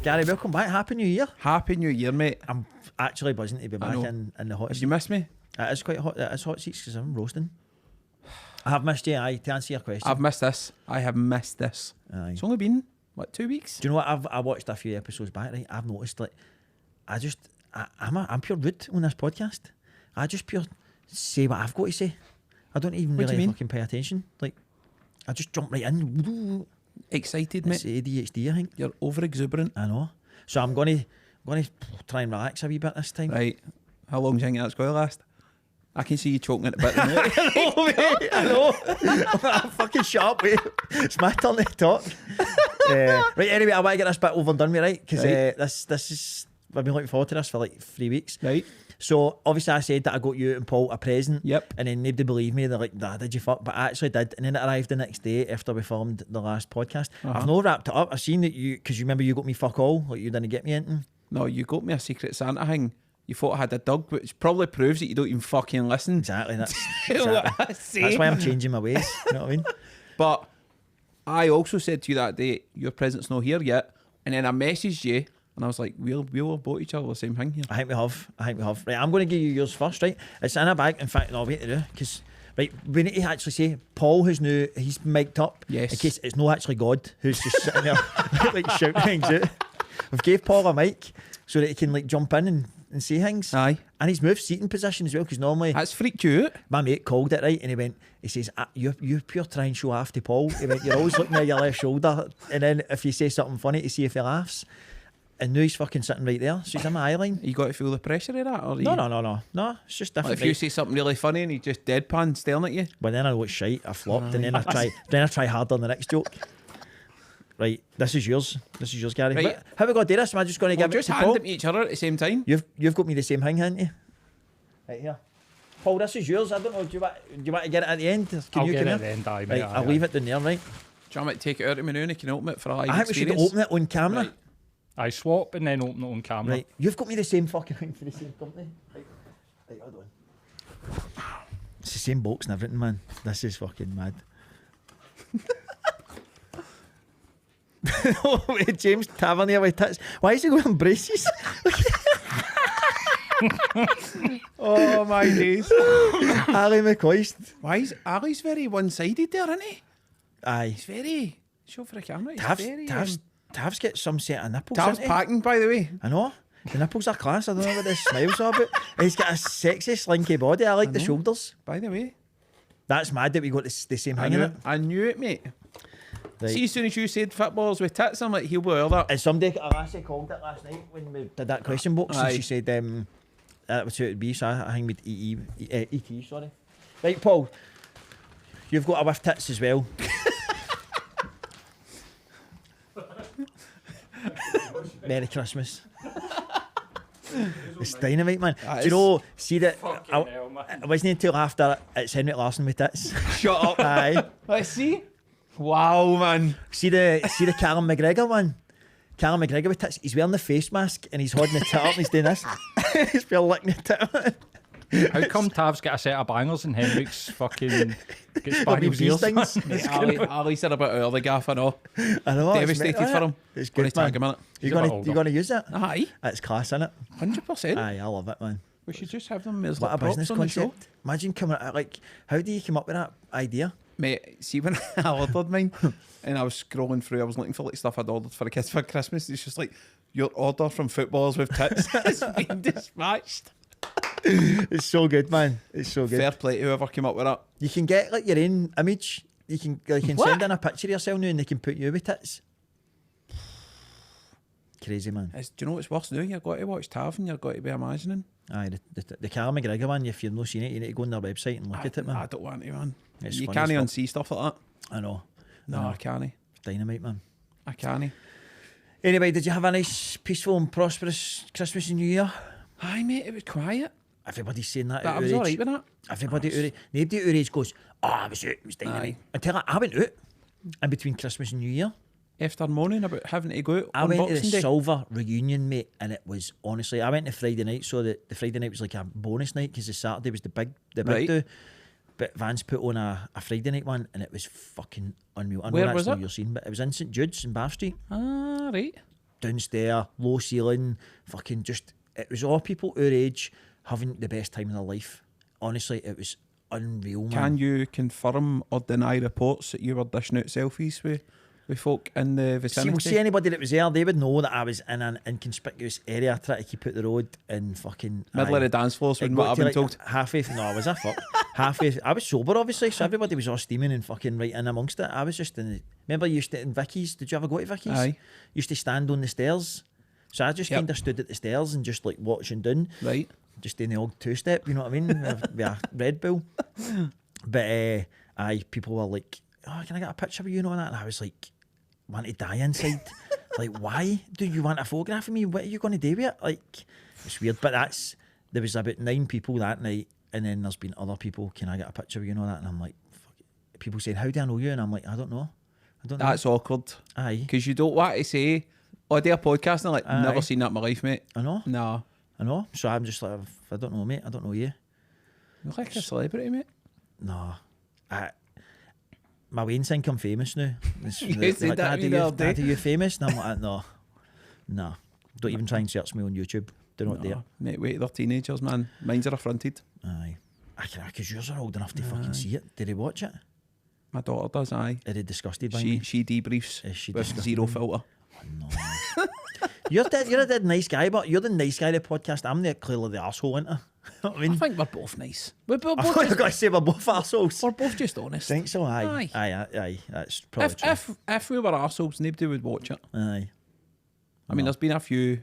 Gary, welcome back. Happy New Year. Happy New Year, mate. I'm actually buzzing to be back in the hot Did seat. you miss me? It is quite hot. It is hot seats because I'm roasting. I have missed you, to answer your question. I've missed this. I have missed this. Aye. It's only been, 2 weeks? Do you know what? I watched a few episodes back, right? I've noticed, like, I'm pure rude on this podcast. I just pure say what I've got to say. I don't even What do you really mean? fucking pay attention. Like, I just jump right in. Excited, It's mate. ADHD, I think. You're over exuberant. I know. So I'm going to try and relax a wee bit this time. Right. How long do you think that's going to last? I can see you choking at the bit. I know, mate. I know. I'm fucking sharp, mate. It's my turn to talk. Right, anyway, I want to get this bit over and done with, right? Because this is... I've been looking forward to this for like 3 weeks. Right. So, obviously I said that I got you and Paul a present. Yep. And then nobody believed me. They're like, nah, did you fuck? But I actually did. And then it arrived the next day after we filmed the last podcast. I've not wrapped it up. I've seen that you... Because you remember you got me fuck all. Like, you didn't get me anything. No, you got me a Secret Santa thing. You thought I had a dog, which probably proves that you don't even fucking listen. Exactly. That's What I exactly. say. That's why I'm changing my ways. You know what I mean? But I also said to you that day, your present's not here yet. And then I messaged you and I was like, we'll have bought each other the same thing here. I think we have. Right, I'm going to give you yours first, right? It's in a bag. In fact, no, I'll wait to do because, right, we need to actually say Paul, who's new, he's mic'd up. Yes. In case it's not actually God who's just sitting there like shouting things out. We've gave Paul a mic so that he can like jump in and say things. Aye. And he's moved seating position as well because normally That's freaked you out. my mate called it, right, and he says, you pure try and show off to Paul. He went, you're always looking at your left shoulder, and then if you say something funny to see if he laughs, and now he's fucking sitting right there, so he's in my eye line. You got to feel the pressure of that? Or No, it's just different. Like if you say something really funny and he just deadpan staring at you. But then I look shite, I flopped, and then I try harder on the next joke. Right, this is yours, Gary. Right. How we got to do this? Am I just going to We'll give it just to hand Paul? them to each other at the same time. You've got me the same thing, haven't you? Right here. Paul, this is yours. I don't know, do you want to get it at the end? Can I'll you get come it here? at the end, aye, mate, Right, aye, I'll aye. leave it down there, right? Do you want me to take it out of my now and you can open it for a live I think we should experience? open it on camera. Right. I swap and then open it on camera. Right, you've got me the same fucking thing for the same company. Right, hold on. It's the same box and everything, man. This is fucking mad. Oh, wait, James Tavernier with tits. Why is he going braces? Oh my days. Ali McCoist. Why is Ali's very one-sided there, isn't he? Aye. He's very... Show for the camera. He's very... Tav's got some set of nipples. Tav's hasn't he? packing, by the way. I know. The nipples are class. I don't know what the smiles are about. And he's got a sexy, slinky body. I like the know. shoulders. By the way. That's mad that we got the same thing in it. I knew it, mate. Right. See, as soon as you said footballers with tits, I'm like, he'll be all that. And somebody, a lassie called it last night when we did that question box, and Aye. she said that was who it would be, so I think with E.T., sorry. Right, Paul, you've got a with tits as well. Merry Christmas. It's dynamite, man. That Do you know, is see that, Fucking hell, man. it wasn't until after it's Henrik Larsson with tits. Shut up. Aye. Let's see. Wow, man. See the Callum McGregor one? Callum McGregor with tits. He's wearing the face mask and he's holding the tit up and he's doing this. He's still licking the tit. How come Tav's got a set of bangers and Henrik's fucking gets Got me bangers these ears? things. Mate, Ali said about early gaff, I know. I know. it's Devastated meant- for him. It's Gonna good, tag man. him in it. You He's a bit gonna older. use it? Aye. It's class, innit? 100%. Aye, I love it, man. We should just have them as What a like props business on the show. concept. Imagine coming out like, how do you come up with that idea? Mate, see when I ordered mine and I was scrolling through, I was looking for like stuff I'd ordered for the kids for Christmas. It's just like, your order from footballers with tits has been dispatched. It's so good, man. It's so good. Fair play to whoever came up with that. You can get like your own image. You can What? send in a picture of yourself now and they can put you with tits. Crazy, man. Do you know what's worse now? You've got to watch Tav and you've got to be imagining. Aye, the Callum McGregor one, if you've not seen it, you need to go on their website and look at it, man. I don't want to, man. It's You funny can't as fuck. unsee stuff like that. I know. No, know. I can't. Dynamite, man. I can't. Anyway, did you have a nice, peaceful and prosperous Christmas and New Year? Aye, mate, it was quiet. Everybody's saying that. But at I was our alright age. with that. Everybody at our age. Nobody at our age goes, I was out, it was dynamite. Aye. Until I went out in between Christmas and New Year. After moaning about having to go out I on went to Boxing the Day. Silver reunion, mate, and it was honestly, I went to Friday night, so the Friday night was like a bonus night because the Saturday was the big Right. do. But Vance put on a Friday night one, and it was fucking unreal. I know Where that's was not it? your scene, but it was in St Jude's in Bath Street. Ah, right. downstairs, low ceiling, fucking just, it was all people our age having the best time of their life. Honestly, it was unreal, man. Can you confirm or deny reports that you were dishing out selfies with folk in the vicinity? See anybody that was there, they would know that I was in an inconspicuous area trying to keep out the road and fucking... Middle of the dance floors when what I've been told. Halfway... No, was I fuck? Halfway... I was sober, obviously, so everybody was all steaming and fucking right in amongst it. I was just in... Remember you used to... In Vicky's, did you ever go to Vicky's? Aye. You used to stand on the stairs. So I just kind of stood at the stairs and just like watching down. Right. Just doing the old two-step, you know what I mean? with a Red Bull. But, people were like, oh, can I get a picture of you and all that? And I was like... want to die inside. Like, why do you want a photograph of me? What are you going to do with it? Like, it's weird. But there was about 9 people that night, and then there's been other people, can I get a picture of you and all that? And I'm like, fuck it. People saying, how do I know you? And I'm like, I don't know. That's awkward. Aye. Because you don't want to say, oh, I do a podcast, and I'm like, never seen that in my life, mate. I know. No. I know. So I'm just like, I don't know, mate. I don't know you. You're like a celebrity, mate. No. My Wayne think I'm famous now. You said that the other day. Dad, are you famous? And I'm like, no. Don't even try and search me on YouTube. Do not dare. Mate, wait, they're teenagers, man. Mine's are affronted. Aye. Because yours are old enough to fucking see it. Did he watch it? My daughter does, aye. Are they disgusted by me? She debriefs Is she with disgusted zero by me? filter. Oh, no. You're a dead nice guy, but you're the nice guy of the podcast. I'm clearly the arsehole, ain't I? You know what I mean? I think we're both nice. We're I both thought I just, got to say we're both arseholes. we're both just honest. Think so? Aye. Aye. Aye. That's probably true. If we were arseholes, nobody would watch it. Aye. I mean, there's been a few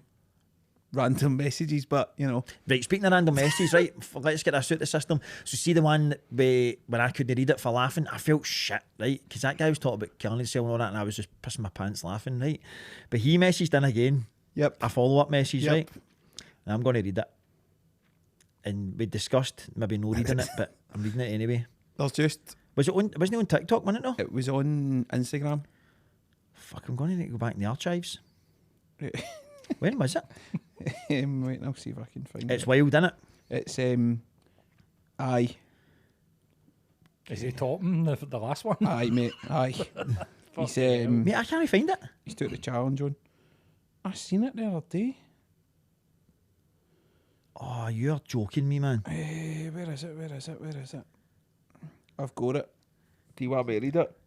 random messages, but, you know. Right, speaking of random messages, right, let's get this out the system. So see the one when I couldn't read it for laughing, I felt shit, right? Because that guy was talking about killing himself and all that, and I was just pissing my pants laughing, right? But he messaged in again. Yep. A follow-up message, Yep. right? And I'm going to read it. And we discussed maybe no reading it, but I'm reading it anyway. There's just... Wasn't it on TikTok, wasn't it, no? It was on Instagram. Fuck, I'm going to need to go back in the archives. Right. When was it? Wait, I'll see if I can find It's it. wild, isn't it? It's, aye. Is he topping the last one? Aye, mate, aye. He's, Mate, I can't find it. he's took the challenge on. I seen it the other day. Oh, you're joking me, man. Where is it? I've got it. Do you want me to read it?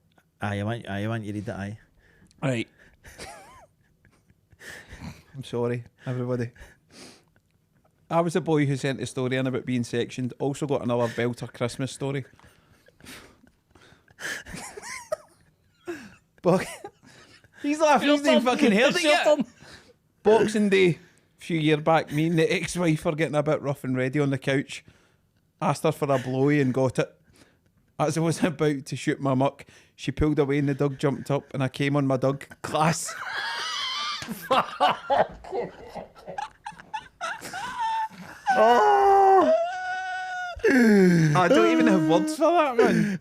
I want you to read it, aye. Right. I'm sorry, everybody. I was the boy who sent the story in about being sectioned. Also got another belter Christmas story. But he's laughing. He's not fucking heard it yet. Boxing Day, a few years back, me and the ex-wife were getting a bit rough and ready on the couch. Asked her for a blowy and got it. As I was about to shoot my muck, she pulled away and the dog jumped up and I came on my dog. Class. I don't even have words for that, man.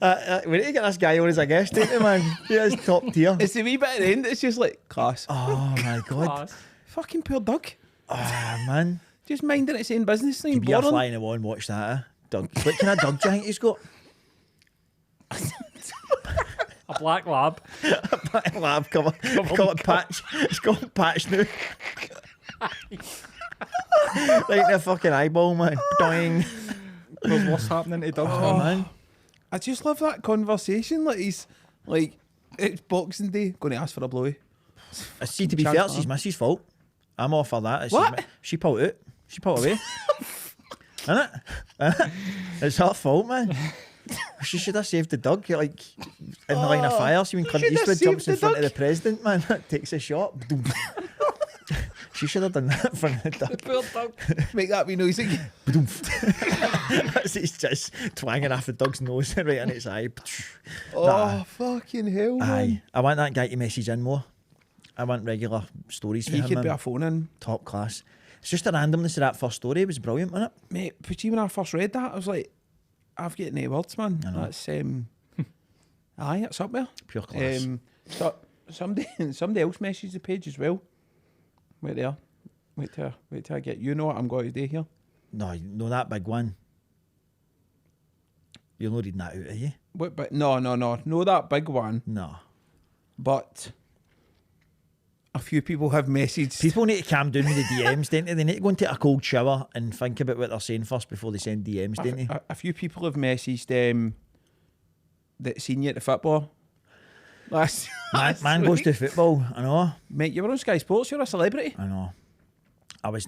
We need to get this guy on as a guest, don't we, man? He is top tier. It's the wee bit at the end, it's just like, class. Oh my god. Class. Fucking poor dog. Oh man. Just minding its own business. Give me a fly in the wall and watch that, eh? Dog. What kind of dog do you think he's got? A black lab. Lab cover. It's got Patch. It's got Patch now. Like the fucking eyeball, man. Doing. Because what's happening to dogs? Oh man. I just love that conversation. Like he's like, it's Boxing Day, going to ask for a blowy. See, to be fair, it's his missus' fault. I'm all for that. It's What? She pulled out. She pulled away. Isn't it? It's her fault, man. She should have saved the dog, like, in the line of fire. See when Clint should have Eastwood jumps in saved the front of dog. the president, man, takes a shot. She should have done that in front of the dog. Poor dog. Make that wee noise again. It's just twanging off the dog's nose right in its eye. Oh, Nah. fucking hell, man. Aye. I want that guy to message in more. I want regular stories for He him, could man. be a phone in. Top class. It's just the randomness of that first story. It was brilliant, wasn't it? Mate, but when I first read that, I was like, I've got no words, man. I know. That's, aye, it's up there. Pure class. So somebody else messaged the page as well. Wait there. Wait till I get, you know what I'm going to do here. No, that big one. You're not reading that out, are you? But no, that big one. No. But A few people have messaged. People need to calm down with the DMs, don't they? They need to go and take a cold shower and think about what they're saying first before they send DMs, don't they? A few people have messaged that seen you at the football. Man goes to football, I know. Mate, you were on Sky Sports, you're a celebrity. I know. I was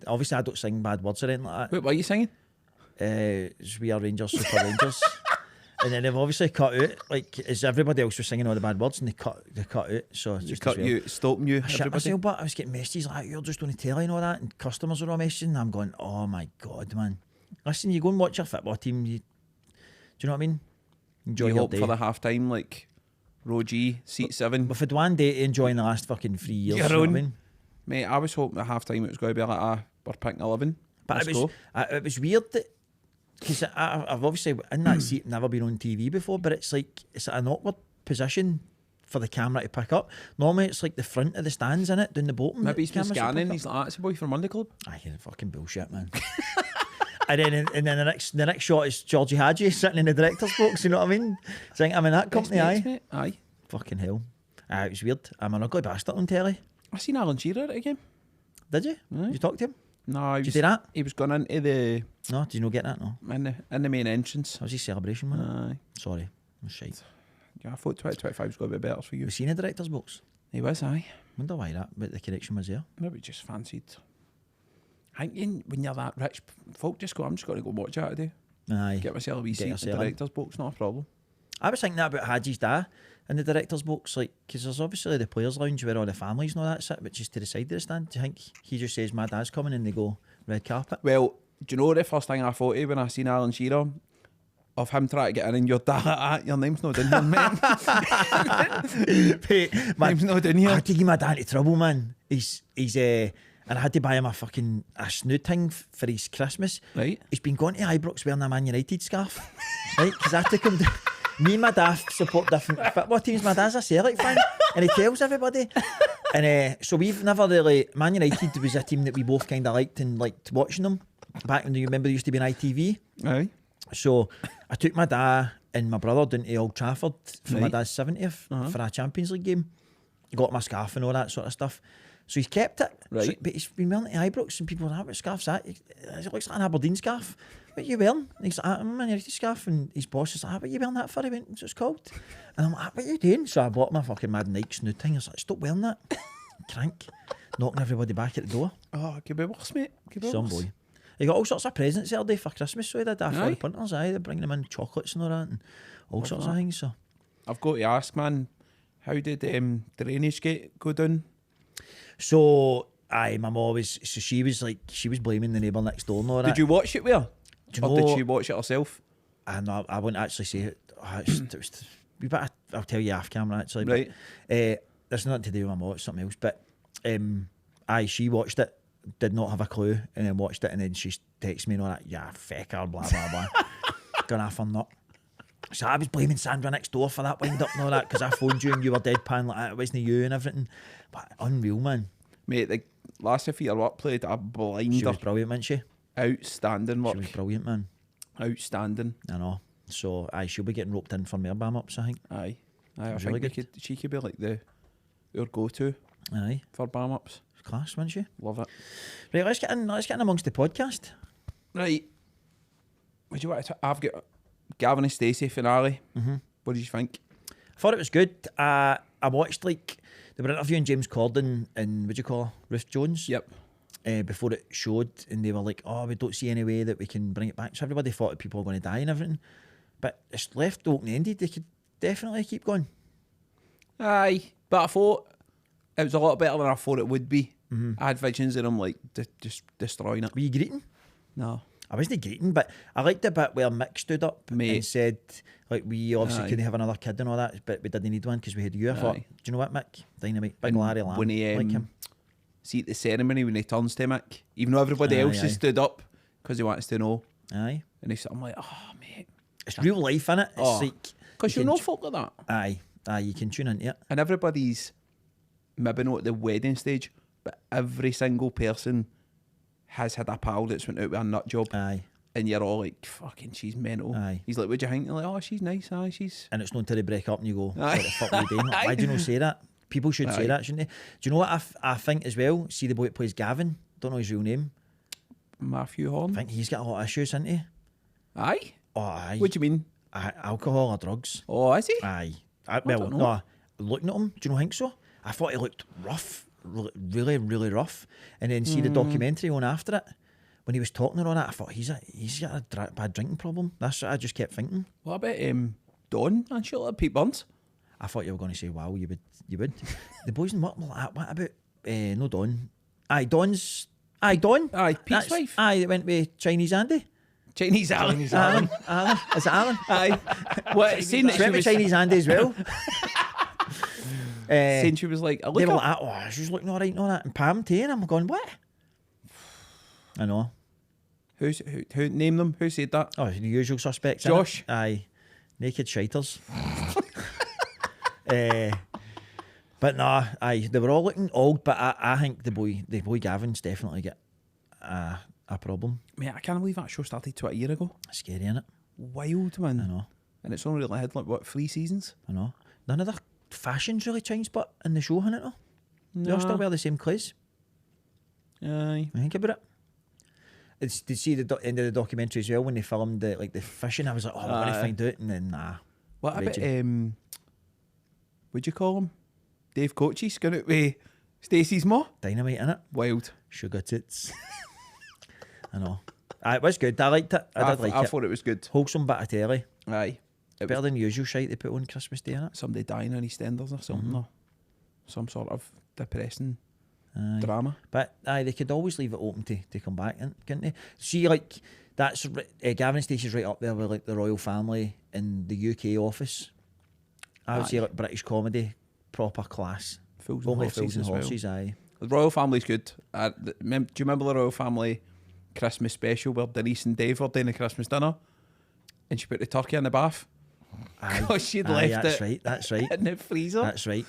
obviously I don't sing bad words or anything like that. Wait, what are you singing? We are Rangers, Super Rangers. And then they've obviously cut out, like, as everybody else was singing all the bad words, and they cut out. So it's just Stopping you, I shit myself, but I was getting messages like, you're just on the telly and all that, and customers are all messaging, and I'm going, oh my God, man. Listen, you go and watch your football team, do you know what I mean? Enjoy you your hope day. for the half-time, like, row G, seat 7. We've had one day to enjoy in the last fucking 3 years, Your you know what I own. mean? Mate, I was hoping at half-time it was going to be like, we're picking 11. But it was weird that, because I've obviously in that seat never been on TV before, but it's like it's an awkward position for the camera to pick up. Normally it's like the front of the stands in it, down the bottom. Maybe he's been cameras will scanning, pick he's like, that's a boy from Monday Club. Aye, fucking bullshit, man. and then the next shot is Georgie Hadji sitting in the director's box, you know what I mean? Saying I'm in that company, Best mates, aye. mate. Aye. Fucking hell. It was weird. I'm an ugly bastard on telly. I seen Alan Shearer at a game. Did you? Aye. You talk to him? No, Did you do that? He was going into the No, did you not get that? No. in the main entrance. That was his celebration, man. Aye. Sorry. I'm shite. Yeah, I thought 2025 was going to be better for you. You seen the director's box? He was, aye. Wonder why that, but the connection was there. Maybe just fancied. I think when you're that rich, folk just go, I'm just going to go watch that today. Aye. Get myself a wee seat in the yourself in. director's box, not a problem. I was thinking that about Hadji's dad in the director's box, like, because there's obviously the players' lounge where all the families and all that sit, which is to the side of the stand. Do you think he just says, my dad's coming, and they go, red carpet? Well, do you know the first thing I thought of when I seen Alan Shearer? Of him trying to get in and your dad, your name's not in here, mate. Mate, Name's not in here. I had to give my dad into trouble, man. He's and I had to buy him a snood thing for his Christmas. Right. He's been going to Ibrox wearing a Man United scarf, right? Because I took him to, me and my dad support different football teams. My dad's a Celtic fan, and he tells everybody. And so we've never really, Man United was a team that we both kind of liked and liked watching them. Back when you remember there used to be an ITV. Aye. So I took my dad and my brother down to Old Trafford for my Right. dad's 70th for a Champions League game. Got my scarf and all that sort of stuff. So he's kept it. Right. So, but he's been wearing it to Ibrox, and people are like, what scarf's that? It looks like an Aberdeen scarf. What are you wearing? And he's like, I'm a Man United scarf. And his boss is like, what are you wearing that for? He went, so it's cold. And I'm like, what are you doing? So I bought my fucking Mad Nike snood thing. I was like, stop wearing that. Crank. Knocking everybody back at the door. Oh, it could be worse, mate. Could be Some worse. boy. He got all sorts of presents the other day for Christmas, so he did that for Aye. the punters, aye. They're bringing them in chocolates and all that, and all sorts of things, so. I've got to ask, man, how did Drainage Gate go down? So, aye, my mum was, so she was blaming the neighbour next door and all that. Did you watch it with her? Do you Or know- did she watch it herself? No, I wouldn't actually say it. It was we better, I'll tell you off camera, actually. Right. But, there's nothing to do with my mum, it's something else. But, aye, she watched it, did not have a clue, and then watched it, and then she texted me and all that, yeah, fecker, blah, blah, blah. Gone off or not. So I was blaming Sandra next door for that wind up and all that, because I phoned you and you were deadpan like that, it wasn't you and everything. But unreal, man. Mate, the last of your work played a blinder. She was brilliant, wasn't she? Outstanding work. She was brilliant, man. Outstanding. I know. So, aye, she'll be getting roped in for more bam ups, I think. Aye. I was think really she could be like our go-to Aye. for bam ups. Class, wasn't she? Love it. Right, let's get in amongst the podcast. Right. Would you want to? I've got Gavin and Stacey finale. Mm-hmm. What did you think? I thought it was good. I watched, like, they were interviewing James Corden and, what do you call her, Ruth Jones? Yep. Before it showed, and they were like, oh, we don't see any way that we can bring it back. So everybody thought that people were going to die and everything. But it's left open-ended. They could definitely keep going. Aye, but I thought it was a lot better than I thought it would be. I had visions of them like just destroying it. Were you greeting? No. I wasn't greeting, but I liked the bit where Mick stood up Mate. and said, like, we obviously Aye. couldn't have another kid and all that, but we didn't need one because we had you. I thought, Aye. do you know what, Mick? Dynamite. Big And Larry Lamb. when he, like him. See at the ceremony when he turns to Mick, even though everybody Aye, else aye. has stood up because he wants to know, Aye. and he's I'm like, oh mate, It's real life, innit? It's Oh. like... because you can know t- folk like that, Aye. Aye, you can tune into it. and everybody's maybe not at the wedding stage, but every single person has had a pal that's went out with a nut job, Aye. and you're all like, fucking, she's mental. Aye. He's like, what do you think? You're like, oh, she's nice. Aye, she's. And it's not until they break up and you go, Aye. what the fuck are you doing? Why do you not say that? People should say Aye. that, shouldn't they? Do you know what I think as well? See the boy that plays Gavin? Don't know his real name. Matthew Horn. I think he's got a lot of issues, hasn't he? Aye. Oh, aye. What do you mean? Alcohol or drugs? Oh, is he? Aye. don't know. No. Looking at him, do you not think so? I thought he looked rough, really, really rough. And then see the documentary on after it. When he was talking on it, I thought he's got a bad drinking problem. That's what I just kept thinking. What about Don and shit like Pete Burns? I thought you were going to say, wow, you would. The boys in what about no Don? Aye, Don's. Aye, Don. Aye, Pete's wife. Aye, that went with Chinese Andy. Chinese Alan. Alan. Is it Alan? Aye. What? Saying that She she went with was Chinese Andy as well. saying she was like, They were like, oh, she was looking all right and all that. And Pam T, and I'm going, what? I know. Who name them? Who said that? Oh, the usual suspects. Josh. Innit? Aye. Naked shiters. But nah, aye, they were all looking old, but I think the boy Gavin's definitely got a problem. Mate, I can't believe that show started 20 years ago. Scary, innit? Wild, man. I know. And it's only had like, what, 3 seasons? I know. None of their fashion's really changed, but in the show, innit? No. They all still wear the same clothes. Aye. I think about it. It's to see the end of the documentary as well when they filmed the fishing. I was like, oh, I want to find out, and then nah. What about Raging. what'd you call him? Dave Coaches going out with Stacey's ma? Dynamite, innit? Wild. Sugar tits. I know. Aye, it was good. I liked it. I did like I it. thought it was good. Wholesome bit of telly. Aye. It Better was than the usual shite they put on Christmas Day, innit? somebody dying in EastEnders or something, or some sort of depressing Aye. drama. But aye, they could always leave it open to come back, couldn't they? See, like, that's Gavin Stacey's right up there with like the royal family in the UK office. I would say like British comedy, proper class. Fools and Only Horses Fools and as well. Horses, aye. The Royal Family's good. Do you remember the Royal Family Christmas special where Denise and Dave were doing a Christmas dinner and she put the turkey in the bath? Aye. Because she'd Aye, left that's it right, that's right. in the freezer. That's right.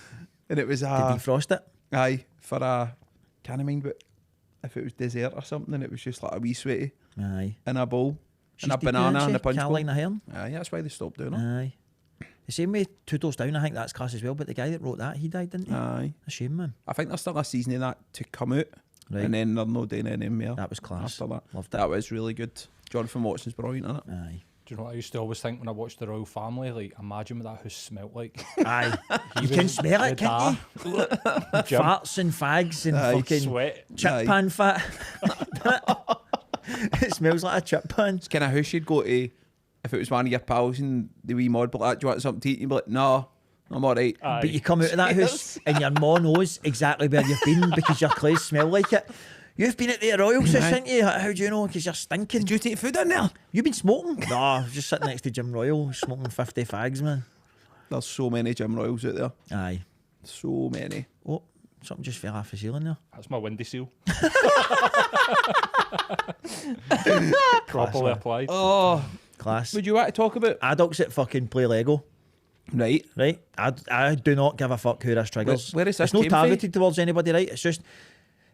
And it was To defrost it. aye, for a, can't mind but if it was dessert or something, and it was just like a wee sweetie Aye. in a bowl She's and a deep in, banana isn't and she? a punch bowl. Caroline Ahern. Aye, that's why they stopped doing it. Aye. The same way Two Doors Down, I think that's class as well, but the guy that wrote that, he died, didn't he? Aye. A shame, man. I think there's still a season of that to come out, Right. and then they're not doing any more. That was class. After that. Loved it. That was really good. Jonathan Watson's brilliant in it. Aye. Do you know what I used to always think when I watched the Royal Family? Like, imagine what that house smelt like. Aye. You can smell it, can't you? Farts and fags and Aye. fucking Sweat. chip Aye. pan fat. It smells like a chip pan. It's kind of how she'd go to, if it was one of your pals and the wee mod, but like, do you want something to eat? You'd be like, no, I'm alright. But you come out of that house and your mom knows exactly where you've been because your clothes smell like it. You've been at the Royals, haven't you? How do you know? Because you're stinking. Did you take food in there? You've been smoking? No, I was just sitting next to Jim Royal smoking 50 fags, man. There's so many Jim Royals out there. Aye. So many. Oh, something just fell off the ceiling there. That's my windy seal. Properly applied. Oh, Class. would you want to talk about? Adults that fucking play Lego, Right. right? I do not give a fuck who this triggers. Where is this It's not came from? targeted towards anybody, right? It's just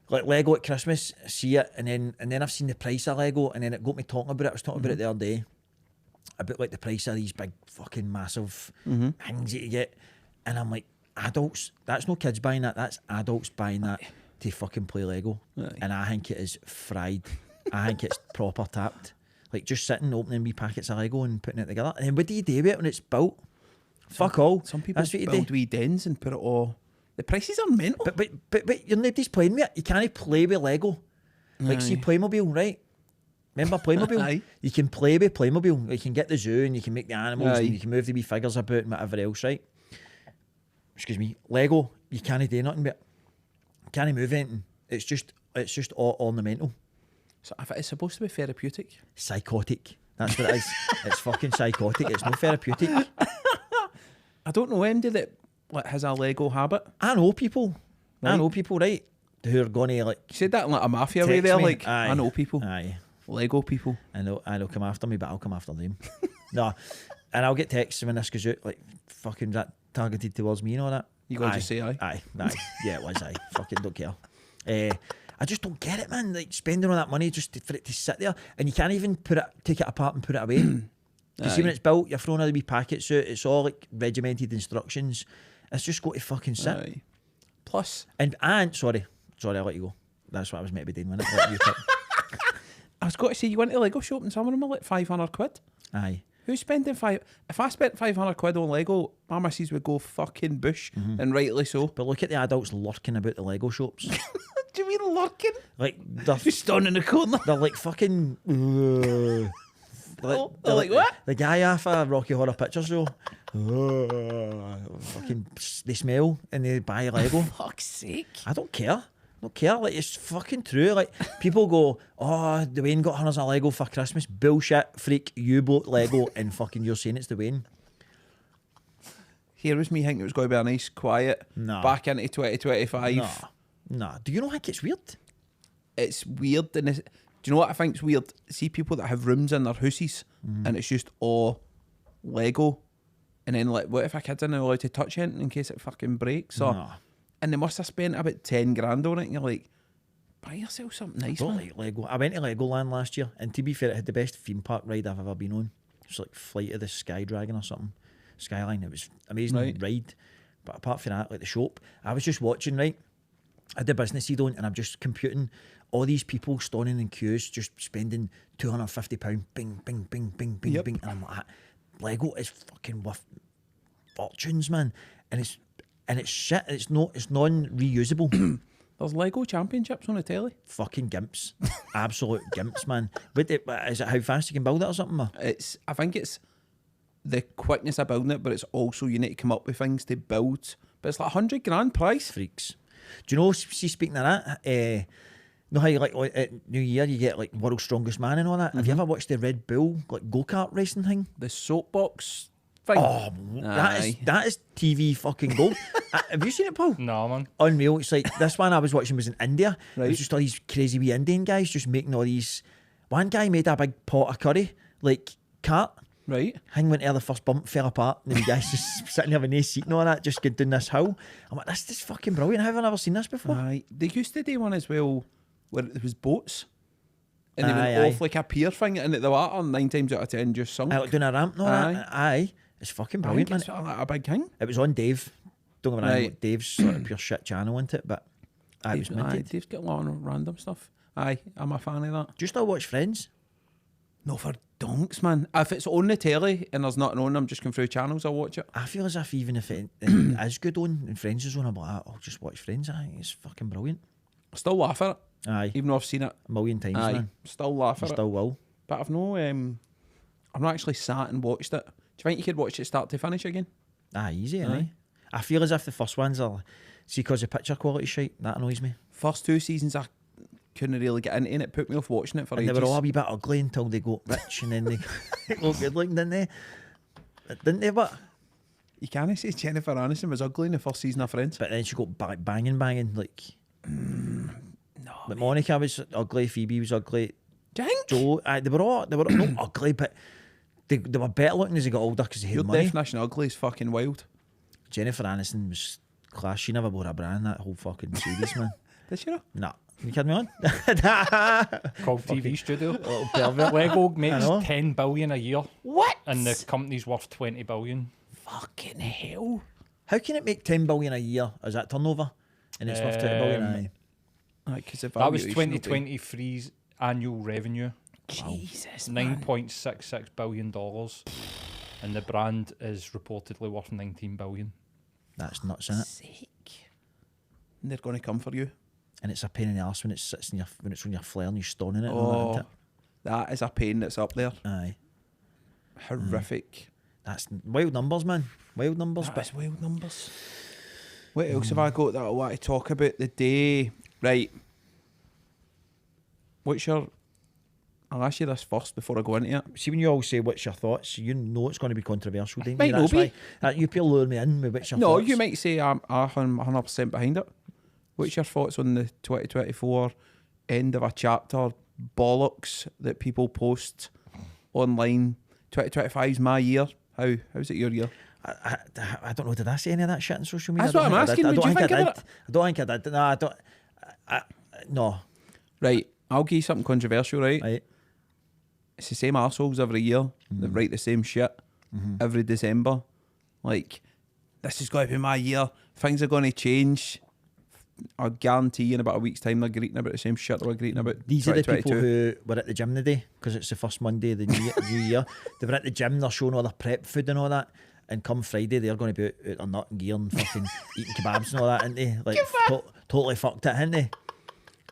like Lego at Christmas. I see it, and then I've seen the price of Lego, and then it got me talking about it. I was talking about it the other day, about like the price of these big fucking massive things that you get, and I'm like, adults. That's no kids buying that. That's adults buying that to fucking play Lego, Aye. and I think it is fried. I think it's proper tapped. Like just sitting opening wee packets of Lego and putting it together. And then what do you do with it when it's built? Fuck all. Some people That's what you build do. wee dens and put it all. The prices are mental. But you're nobody's playing with it. You can't play with Lego. Like see Aye. Playmobil, right? Remember Playmobil? Aye. You can play with Playmobil. You can get the zoo and you can make the animals Aye. and you can move the wee figures about and whatever else, right? Excuse me. Lego, you can't do nothing with it. You can't move anything. It's just all ornamental. So if it's supposed to be therapeutic. Psychotic. That's what it is. It's fucking psychotic. It's no therapeutic. I don't know anybody that like, has a Lego habit. I know people. I Right. know people, right? Who are going to like You said that in like a mafia way text there. me. Like Aye. I know people. Aye. Lego people. I know come after me, but I'll come after them. No. And I'll get texts when this goes out, like fucking that targeted towards me and all that. You gotta just say aye. Aye. Yeah, it was aye. Fucking don't care. I just don't get it, man. Like spending all that money just for it to sit there, and you can't even take it apart and put it away. You see when it's built, you're throwing all the wee packets out. It's all like regimented instructions. It's just got to fucking sit. Aye. Plus, And sorry, I'll let you go. That's what I was meant to be doing, wasn't it? Let you talk. I was going to say, you went to Lego shop and some of them are like 500 quid. Aye. Who's spending If I spent 500 quid on Lego, my missus would go fucking bush, and rightly so. But look at the adults lurking about the Lego shops. Do you mean lurking? Like, they're Just standing in the corner. They're like fucking. They're like what? The guy off a Rocky Horror Picture Show. Fucking, they smell and they buy Lego. Fuck's sake. I don't care. Like, it's fucking true. Like, people go, oh, Dwayne got hundreds of Lego for Christmas. Bullshit, freak, U-boat Lego, and fucking you're saying it's Dwayne. Here was me thinking it was going to be a nice, quiet, back into 2025. Nah. Do you not think it's weird? It's weird. Do you know what I think's weird? See people that have rooms in their houses and it's just all Lego. And then, like, what if a kid's in there allowed to touch it in case it fucking breaks? Or, and they must have spent about 10 grand on it. And you're like, buy yourself something nice, man. Like Lego. I went to Legoland last year, and to be fair, it had the best theme park ride I've ever been on. It was like Flight of the Sky Dragon or something. Skyline. It was amazing ride. But apart from that, like the shop, I was just watching, right? I had the business seat on, and I'm just computing all these people standing in queues, just spending £250. Bing, bing, bing, bing, bing, bing. And I'm like, Lego is fucking worth fortunes, man. And it's shit. It's non-reusable. There's Lego championships on the telly. Fucking gimps. Absolute gimps, man. But is it how fast you can build it or something? Or? I think it's the quickness of building it, but it's also you need to come up with things to build. But it's like 100 grand price. Freaks. Do you know, see, speaking of that, know how you like at New Year you get like World's Strongest Man and all that? Have you ever watched the Red Bull like go-kart racing thing? The soapbox thing? Oh, that is TV fucking gold. Have you seen it, Paul? No, man. Unreal. It's like, this one I was watching was in India. Right. It was just all these crazy wee Indian guys just making all these. One guy made a big pot of curry, like cart. Right. Hang went to the first bump, fell apart, and the guys just sitting there with no seat and all that, just going down this hill. I'm like, this is fucking brilliant. How have I never seen this before? Aye. They used to do one as well where it was boats. And they went off like a pier thing into the water, and 9 times out of 10 just sunk. Like doing a ramp and all that. Aye. It's fucking brilliant, man. It's a big thing. It was on Dave. Don't get me wrong, like Dave's sort of pure shit channel, isn't it? But it was minted. Dave's got a lot of random stuff. Aye, I'm a fan of that. Do you still watch Friends? No, for donks, man. If it's on the telly and there's nothing on, I'm just going through channels, I'll watch it. I feel as if even if it is good on and Friends is on, I'm like, I'll just watch Friends. Aye, it's fucking brilliant. I still laugh at it. Aye. Even though I've seen it a million times, aye, man. Still laugh at it. Still will. But I've not actually sat and watched it. Do you think you could watch it start to finish again? Aye, easy, aye. I feel as if the first ones are, see, because the picture quality shite, that annoys me. First 2 seasons I couldn't really get into, and it put me off watching it for ages. They were all a wee bit ugly until they got rich and then they look good looking, didn't they? Didn't they, but... You can't say Jennifer Aniston was ugly in the first season of Friends. But then she got back banging, like... No. Like Monica was ugly, Phoebe was ugly. Do you think? Joe, they were all not ugly, but they were better looking as they got older because they had Your money. definition of ugly is fucking wild. Jennifer Aniston was class. She never wore a brand that whole fucking series, man. Did she know? Nah. You kidding me on? Called TV studio. Little pervert. Lego makes 10 billion a year. What? And the company's worth 20 billion. Fucking hell. How can it make 10 billion a year? Is that turnover? And it's worth 20 billion, aye. That was 2023's annual revenue. Jesus, $9.66 billion. And the brand is reportedly worth 19 billion. That's nuts, isn't it? Sake. And they're going to come for you. And it's a pain in the arse when it sits in when it's on your flare and you're stoning it. Oh, and that is a pain that's up there. Aye. Horrific. That's wild numbers, man. Wild numbers. That is wild numbers. What else have I got that I want to talk about the day? Right. I'll ask you this first before I go into it. See, when you all say what's your thoughts, you know it's going to be controversial, don't you? Might not be. Why, you people lure me in with what's your thoughts. No, you might say I'm 100% behind it. What's your thoughts on the 2024 end of a chapter bollocks that people post online? 2025's my year. How's it your year? I don't know. Did I say any of that shit on social media? That's what I'm asking. What do you think about it? I don't think I did. No, I don't. No. Right. I'll give you something controversial, right? Right. It's the same arseholes every year that write the same shit every December. Like, this is going to be my year. Things are going to change. I guarantee in about a week's time they're greeting about the same shit they were greeting about. These are the people 2022. who were at the gym today because it's the first Monday of the new year. They were at the gym, they're showing all their prep food and all that. And come Friday, they're going to be out their nut and gear and fucking eating kebabs and all that, aren't they? Like, totally fucked it, aren't they?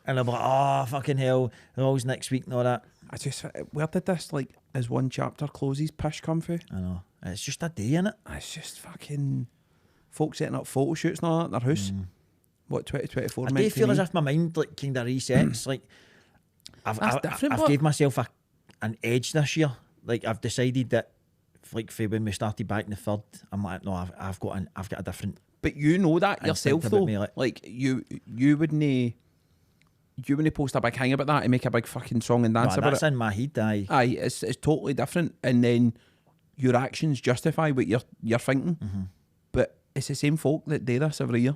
And I'm like, oh, fucking hell, they're always next week and all that. I just, where did this, like, as one chapter closes, pish come through? I know. It's just a day, innit? It's just fucking folks setting up photo shoots and all that in their house. What, 2024 I meant do to feel me? as if my mind, like, kind of resets. Like, That's different, I've but- gave myself an edge this year. Like, I've decided that, like, for when we started back in the third, I'm like, no, I've got a different. But you know that instinct yourself, about though. me, Like, you wouldn't post a big thing about that and make a big fucking song and dance No, about that's it. in my head, aye. Aye, it's totally different, and then your actions justify what you're thinking. But it's the same folk that do this every year.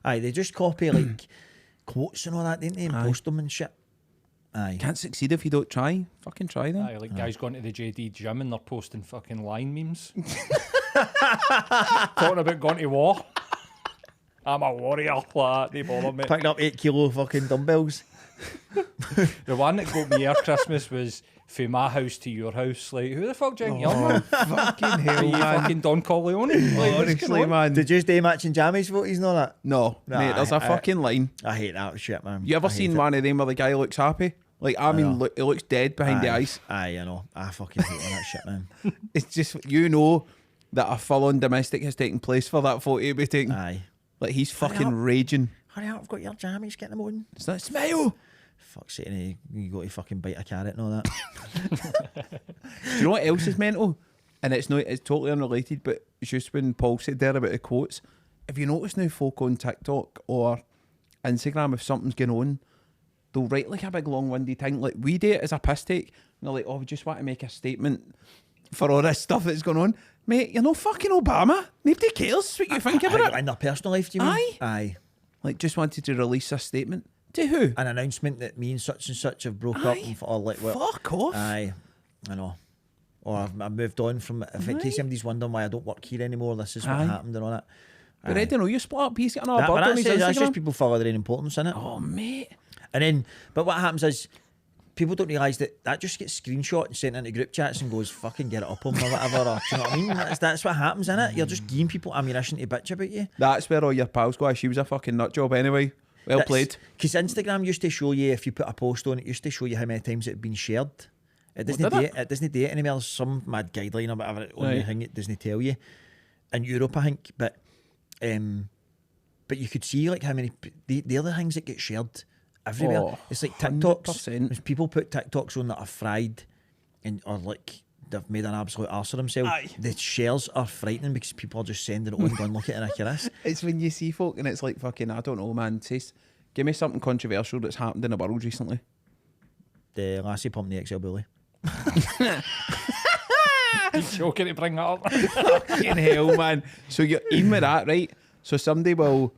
Aye, they just copy, like, quotes and all that, don't they? And Aye. post them and shit. Aye. Can't succeed if you don't try. Fucking try then. Aye, like guys going to the JD gym and they're posting fucking line memes. Talking about going to war. I'm a warrior, like that, they bother me. Picking up 8 kilo fucking dumbbells. The one that got me our Christmas was from my house to your house. Like, who the fuck do you think you are, man? Fucking Are hell, you man. fucking Don Corleone? Like, what's going Honestly, on? man. Did you do matching jammies photos and all that? No, mate, there's a fucking line. I hate that shit, man. You ever I hate seen it. one of them where the guy looks happy? Like, I mean, know. he looks dead behind the Aye. eyes. Aye, I know. I fucking hate all that shit, man. It's just, you know that a full-on domestic has taken place for that photo to be taken. Aye. Like, he's fucking up. raging. Hurry up, I've got your jammies, get them on. It's like, smile! Fuck's sake, you go to fucking bite a carrot and all that. Do you know what else is mental? And it's totally unrelated, but it's just when Paul said there about the quotes. Have you noticed now folk on TikTok or Instagram, if something's going on, they'll write like a big long-winded thing. Like, we do it as a piss take. And they're like, oh, we just want to make a statement for all this stuff that's going on. Mate, you're no fucking Obama. Nobody cares what you think about it. In their personal life, do you mean? Aye. Aye. Like, just wanted to release a statement. To who? An announcement that me and such have broke up. Aye. And all like, well, Fuck off. Aye. I know. Or I've moved on from it. If in case somebody's wondering why I don't work here anymore, this is what Aye. happened and all that. But I don't know, you split up, he's got another That, bird but on his that's just Instagram. people follow their own importance in it. Oh, mate. And then, but what happens is, people don't realise that just gets screenshot and sent into group chats and goes, fucking get it up on or whatever. Or, do you know what I mean? That's what happens, innit? You're just giving people ammunition to bitch about you. That's where all your pals go. She was a fucking nut job anyway. Well played. Because Instagram used to show you, if you put a post on, it used to show you how many times it had been shared. It doesn't did do it? it. It doesn't do it anymore. There's some mad guideline or whatever on the Right. thing. It doesn't tell you. In Europe, I think, but you could see like how many the other things that get shared everywhere. Oh, It's like TikToks. 100%. When people put TikToks on that are fried, or like they've made an absolute arse of themselves. Aye. The shares are frightening because people are just sending it on, going, look at it, like this. It's when you see folk and it's like fucking, I don't know, man. Says, give me something controversial that's happened in the world recently. The lassie pumped the XL bully. You're joking to bring that up. Fucking hell, man. So you're in with that, right? So somebody will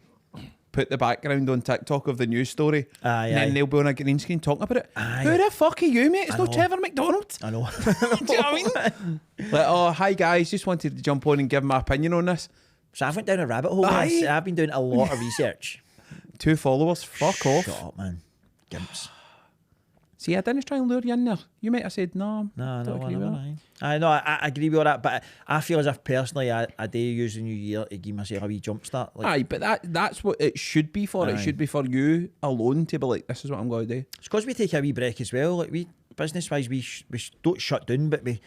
put the background on TikTok of the news story, Aye, and then aye. they'll be on a green screen talking about it. Aye. Who the fuck are you, mate? It's I no know. Trevor McDonald. I know. Do you know what I mean? Like, oh, hi guys, just wanted to jump on and give my opinion on this. So I went down a rabbit hole. Aye. This. I've been doing a lot of research. 2 followers, fuck off. Shut up, man. Gimps. See, I didn't try and lure you in there. You might have said, no, No, don't no, agree with no, that. I know, I agree with all that, but I feel as if personally I do use the new year to give myself a wee jump start. Like, Aye, but that's what it should be for. It Aye. should be for you alone to be like, this is what I'm going to do. it's because we take a wee break as well. Like we business wise, we don't shut down, but we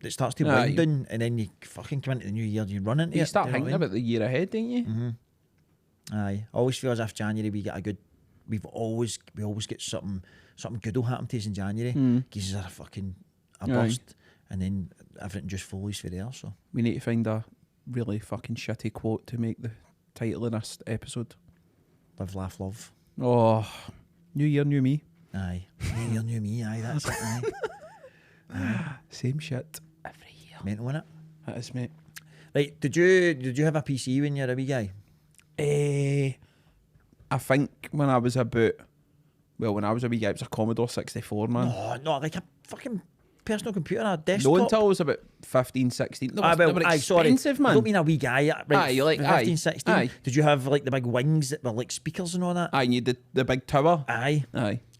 it starts to wind Aye. down, and then you fucking come into the new year, you run into You it. start do you know thinking what about the year ahead, don't you? I mean? Aye, I always feel as if January we get a good. We always get something good will happen to us in January. Gives us a fucking Aye. burst, and then everything just follows for there. So We need to find a really fucking shitty quote to make the title of this episode. live, laugh, love. Oh, new year, new me. Aye, new year, new me. Aye, that's it. Aye, Same shit every year. mental innit? That is, mate. Right, did you have a PC when you were a wee guy? I think when I was a wee guy, it was a Commodore 64, man. Oh no, like a fucking personal computer, a desktop. No, until I was about 15, 16. They were expensive, sorry. man. I don't mean a wee guy. Right, Aye, like 15, aye, 16. aye. Did you have like the big wings that were like speakers and all that? Aye, and you did the big tower. Aye.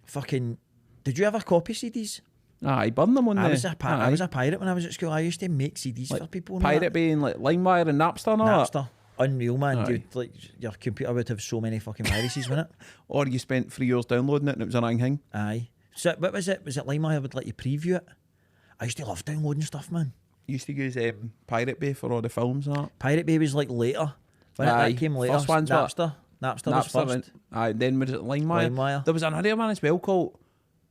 Fucking. Did you ever copy CDs? Aye, burn them on I there. was a pirate when I was at school. I used to make CDs for people. And Pirate Bay and like LimeWire and Napster and all that. Napster. Unreal, man. Aye. You'd, like, your computer would have so many fucking viruses, wouldn't it? Or you spent 3 years downloading it and it was an thing. Aye. So what was it? Was it LimeWire would let you preview it? I used to love downloading stuff, man. Used to use Pirate Bay for all the films and that. Pirate Bay was like later. When that came later. First one's Napster. Napster was first. Aye, then was it LimeWire? LimeWire. There was another one as well called,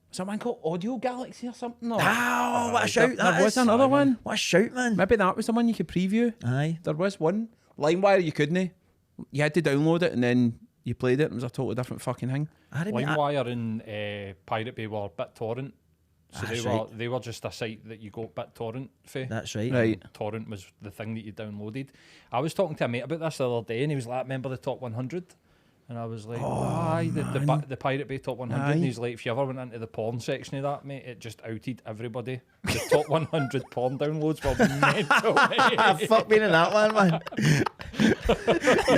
was that one called Audio Galaxy or something? Or? Oh, what a shout that There was is. another one. What a shout, man. Maybe that was the one you could preview. Aye. There was one. LimeWire you couldn't. You had to download it and then you played it. It was a totally different fucking thing. LimeWire and Pirate Bay were BitTorrent. So they were just a site that you got BitTorrent for. That's right. Right. Torrent was the thing that you downloaded. I was talking to a mate about this the other day and he was like, remember the top 100? And I was like, aye, the Pirate Bay top 100. Aye. And he's like, if you ever went into the porn section of that, mate, it just outed everybody. The top 100 porn downloads were mental, mate. Fuck being in that one, man. you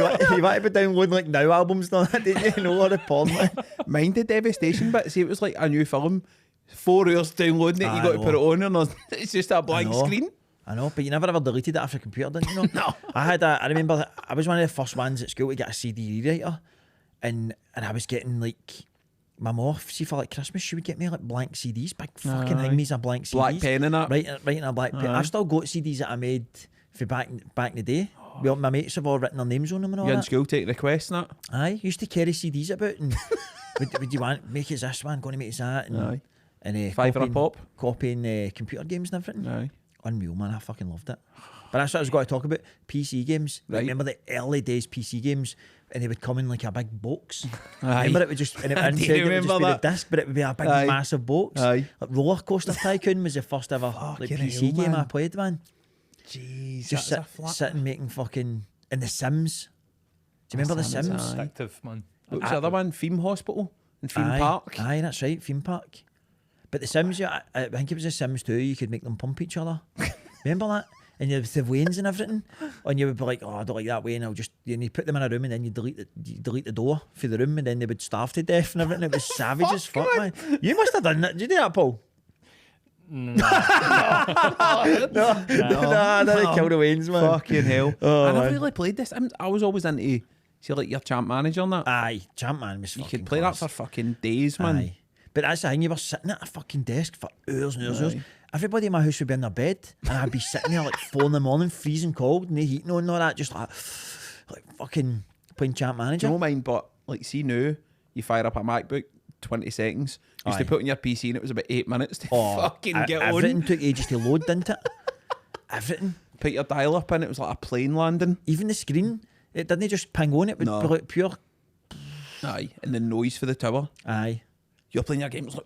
want to be downloading like Now albums and all that, didn't you? Know all the porn, man. Mind the devastation bit. See, it was like a new film. 4 hours downloading it, you got to put it on and it's just a blank screen. I know, but you never ever deleted it after your computer, didn't you know? No. I remember that I was one of the first ones at school to get a CD rewriter, and I was getting like my mom, see, for like Christmas, she would get me like blank CDs, big fucking thingies of blank CDs. Black pen and that. Right in a black pen. I've still got CDs that I made for back in the day. Well, my mates have all written their names on them and all You're in that. school, take requests and that. Aye, used to carry CDs about and would you want, make it this one, going to make it that. And, Aye. And Fiver a pop. copying computer games and everything. Aye. Unreal, man. I fucking loved it. But that's what I was going to talk about. PC games. Like, Right. remember the early days PC games, and they would come in like a big box. Aye. Remember it would just, and it, I instead do it would just remember be that. the disc, but it would be a big Aye. massive box. Aye. Like Roller Coaster Tycoon was the first ever like Fucking PC hell, game I man. played, man. Jeez, Just sitting making fucking and the Sims. Do you remember the Sims, Sims? aye. Addictive, man. What was the other one? Theme Hospital and Theme Aye. Park. Aye, that's right, theme park. But the Sims, yeah, I think it was the Sims too. You could make them pump each other. Remember that? And you have the veins and everything, and you would be like, "Oh, I don't like that way," and you put them in a room, and then you delete the door for the room, and then they would starve to death and everything. It was savage as fuck, man. You must have done that. Did you do that, Paul? No. I didn't kill the veins, man. Fucking hell. Oh, I never man. really played this. I was always into, see, like your champ manager and that. Aye, Champman was You fucking could play class. that for fucking days, man. Aye. But that's the thing, you were sitting at a fucking desk for hours and hours and hours. Aye. Everybody in my house would be in their bed, and I'd be sitting there like 4 in the morning, freezing cold, and the heating on and all that, just like fucking playing Champ Manager. Do you know mine? But like, see now, you fire up a MacBook, 20 seconds. Used to Aye. put on your PC and it was about 8 minutes to fucking get everything on. took ages to load, didn't it? Everything. Put your dial up in, it was like a plane landing. Even the screen, it didn't just ping on, it would No. be like pure. Aye, and the noise for the tower. Aye. You're playing your game, it's like,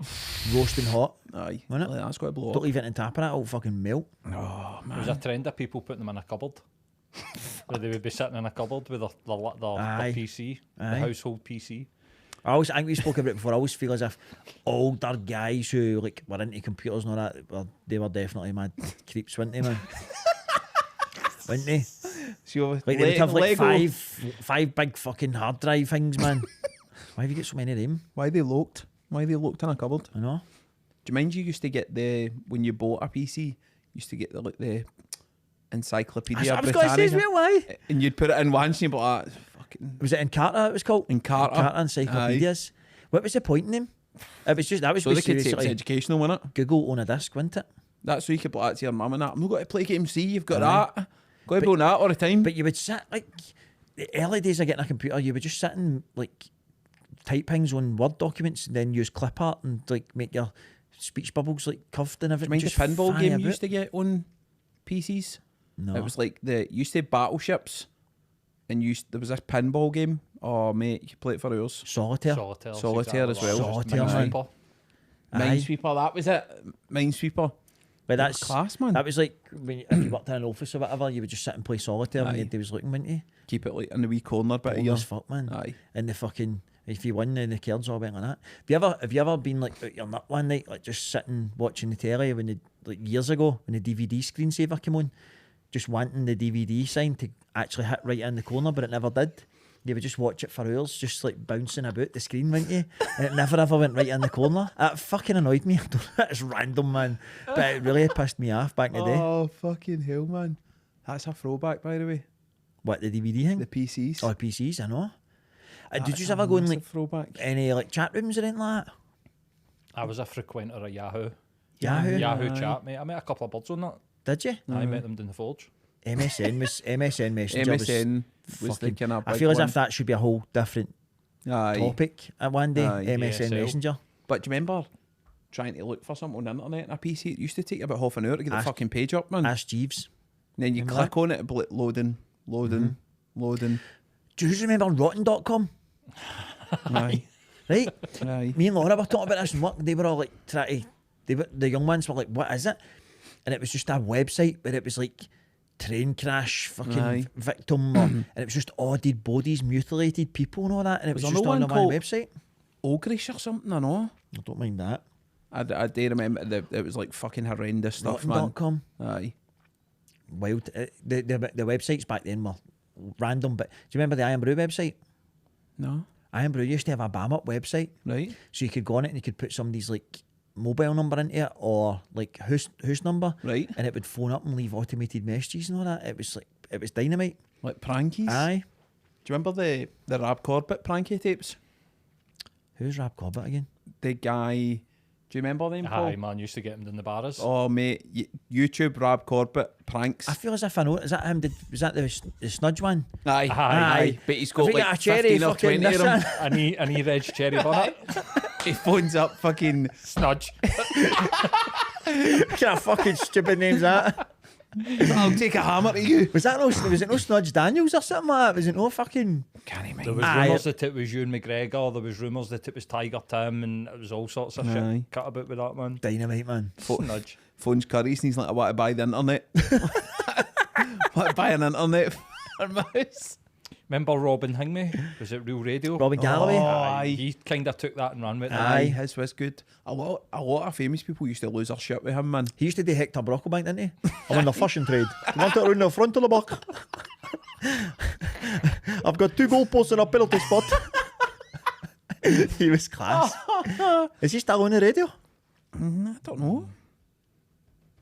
Roasting hot. aye, Wasn't it? like, that's got to blow Don't up. leave it in the tap of that, it'll fucking melt. Oh, There was a trend of people putting them in a cupboard. Where they would be sitting in a cupboard with their Aye. PC, Aye. the household PC. I think we spoke about it before. I always feel as if older guys who like were into computers and all that, they were definitely mad creeps, weren't they, man? Weren't they? So, Like they would have like Lego. five big fucking hard drive things, man. Why have you got so many of them? Why they locked? Why they locked in a cupboard? I know. Do you mind you used to get when you bought a PC, you used to get the Encyclopedia I was going to say as Britannica, well, why? and you'd put it in once and you'd be like, fucking... Was it Encarta it was called? Encarta. Encarta Encyclopedias. What was the point in them? It was just, that was So they could say it was basically educational, wasn't it? Google on a disc, wasn't it? That's so you could put that to your mum and that. I'm not going to play game C, you've got that. Got to be on that all the time. But you would sit, like, the early days of getting a computer, you would just sit and, like, type things on Word documents and then use clip art and, like, make your speech bubbles, like, curved and Do you everything. mind the Just pinball fanny game you about. used to get on PCs? No. It was like you used to have battleships, and there was this pinball game. Oh mate, you could play it for hours. Solitaire. Solitaire as well. Solitaire, man. Minesweeper. Aye. Minesweeper, that was it. Minesweeper. But that's Class, man. That was like when if you worked in an office or whatever, you would just sit and play solitaire when Aye. they was looking, wouldn't you? Keep it like in the wee corner bit of Boring your... as fuck, man. Aye. And the fucking If you win, then the cards all went like that. Have you ever been like out your nut one night, like just sitting watching the telly when like years ago when the DVD screensaver came on, just wanting the DVD sign to actually hit right in the corner, but it never did. You would just watch it for hours, just like bouncing about the screen, wouldn't you? And it never ever went right in the corner. That fucking annoyed me. It's random, man, but it really pissed me off back in the day. Oh, fucking hell, man. That's a throwback, by the way. What, the DVD thing? The PCs. Oh, PCs, I know. Did That's you a ever go in massive like throwback. any like chat rooms or anything like that? I was a frequenter of Yahoo. Yahoo? Yahoo Aye. chat, mate. I met a couple of birds on that. Did you? I met them down the forge. MSN Messenger MSN was the fucking, kind of I big feel as one. if that should be a whole different Aye. topic at one day. Aye. MSN ASL. Messenger. But do you remember trying to look for something on the internet on a PC? It used to take about half an hour to get the Ask- fucking page up, man. Ask Jeeves. And then you remember click on it, loading. Do you remember rotten.com? Aye. Right? Aye. Me and Laura were talking about this and what they were all like trying to, the young ones were like, what is it? And it was just a website where it was like train crash fucking Aye. victim and it was just odded bodies, mutilated people and all that, and it was Was just there on no the one one called- website. Ogreish or something, I know. I don't mind that. I do remember it was like fucking horrendous stuff, man. Rotten.com. Aye. Wild. The websites back then were random, but do you remember the Iron Brew website? No. Iron Brew used to have a BAM up website, Right. so you could go on it and you could put somebody's like mobile number into it or like house number, Right. and it would phone up and leave automated messages and all that. It was dynamite. Like prankies. Aye. Do you remember the Rab Corbett pranky tapes? Who's Rab Corbett again? The guy. Do you remember them, Paul? Aye, man, used to get them in the bars. Oh, mate. YouTube Rab Corbett pranks. I feel as if I know. Is that him? Was that the Snudge one? Aye. Aye. But he's Have got we like got a cherry 15 or fucking 20 of them. Nessa? And he reg cherry bonnet. He phones up fucking... Snudge. What kind of fucking stupid name's that? I'll take a hammer to you. Was it no Snudge Daniels or something like that? Was it no fucking... Can't There even. was Aye. rumours that it was Ewan McGregor. There was rumours that it was Tiger Tim, and it was all sorts of Aye. shit cut about with that, man. Dynamite, man. Snudge. Phones Curry's and he's like, I want to buy the internet. Want to buy an internet for my house. Remember Robin Hingme? Was it Real Radio? Robin Galloway? Aye. He kind of took that and ran with it. Aye, his was good. A lot of famous people used to lose their shit with him, man. He used to do Hector Brocklebank, didn't he? I'm in the fishing trade. You want it around the front or the back? I've got 2 goalposts and a penalty spot. He was class. Is he still on the radio? I don't know.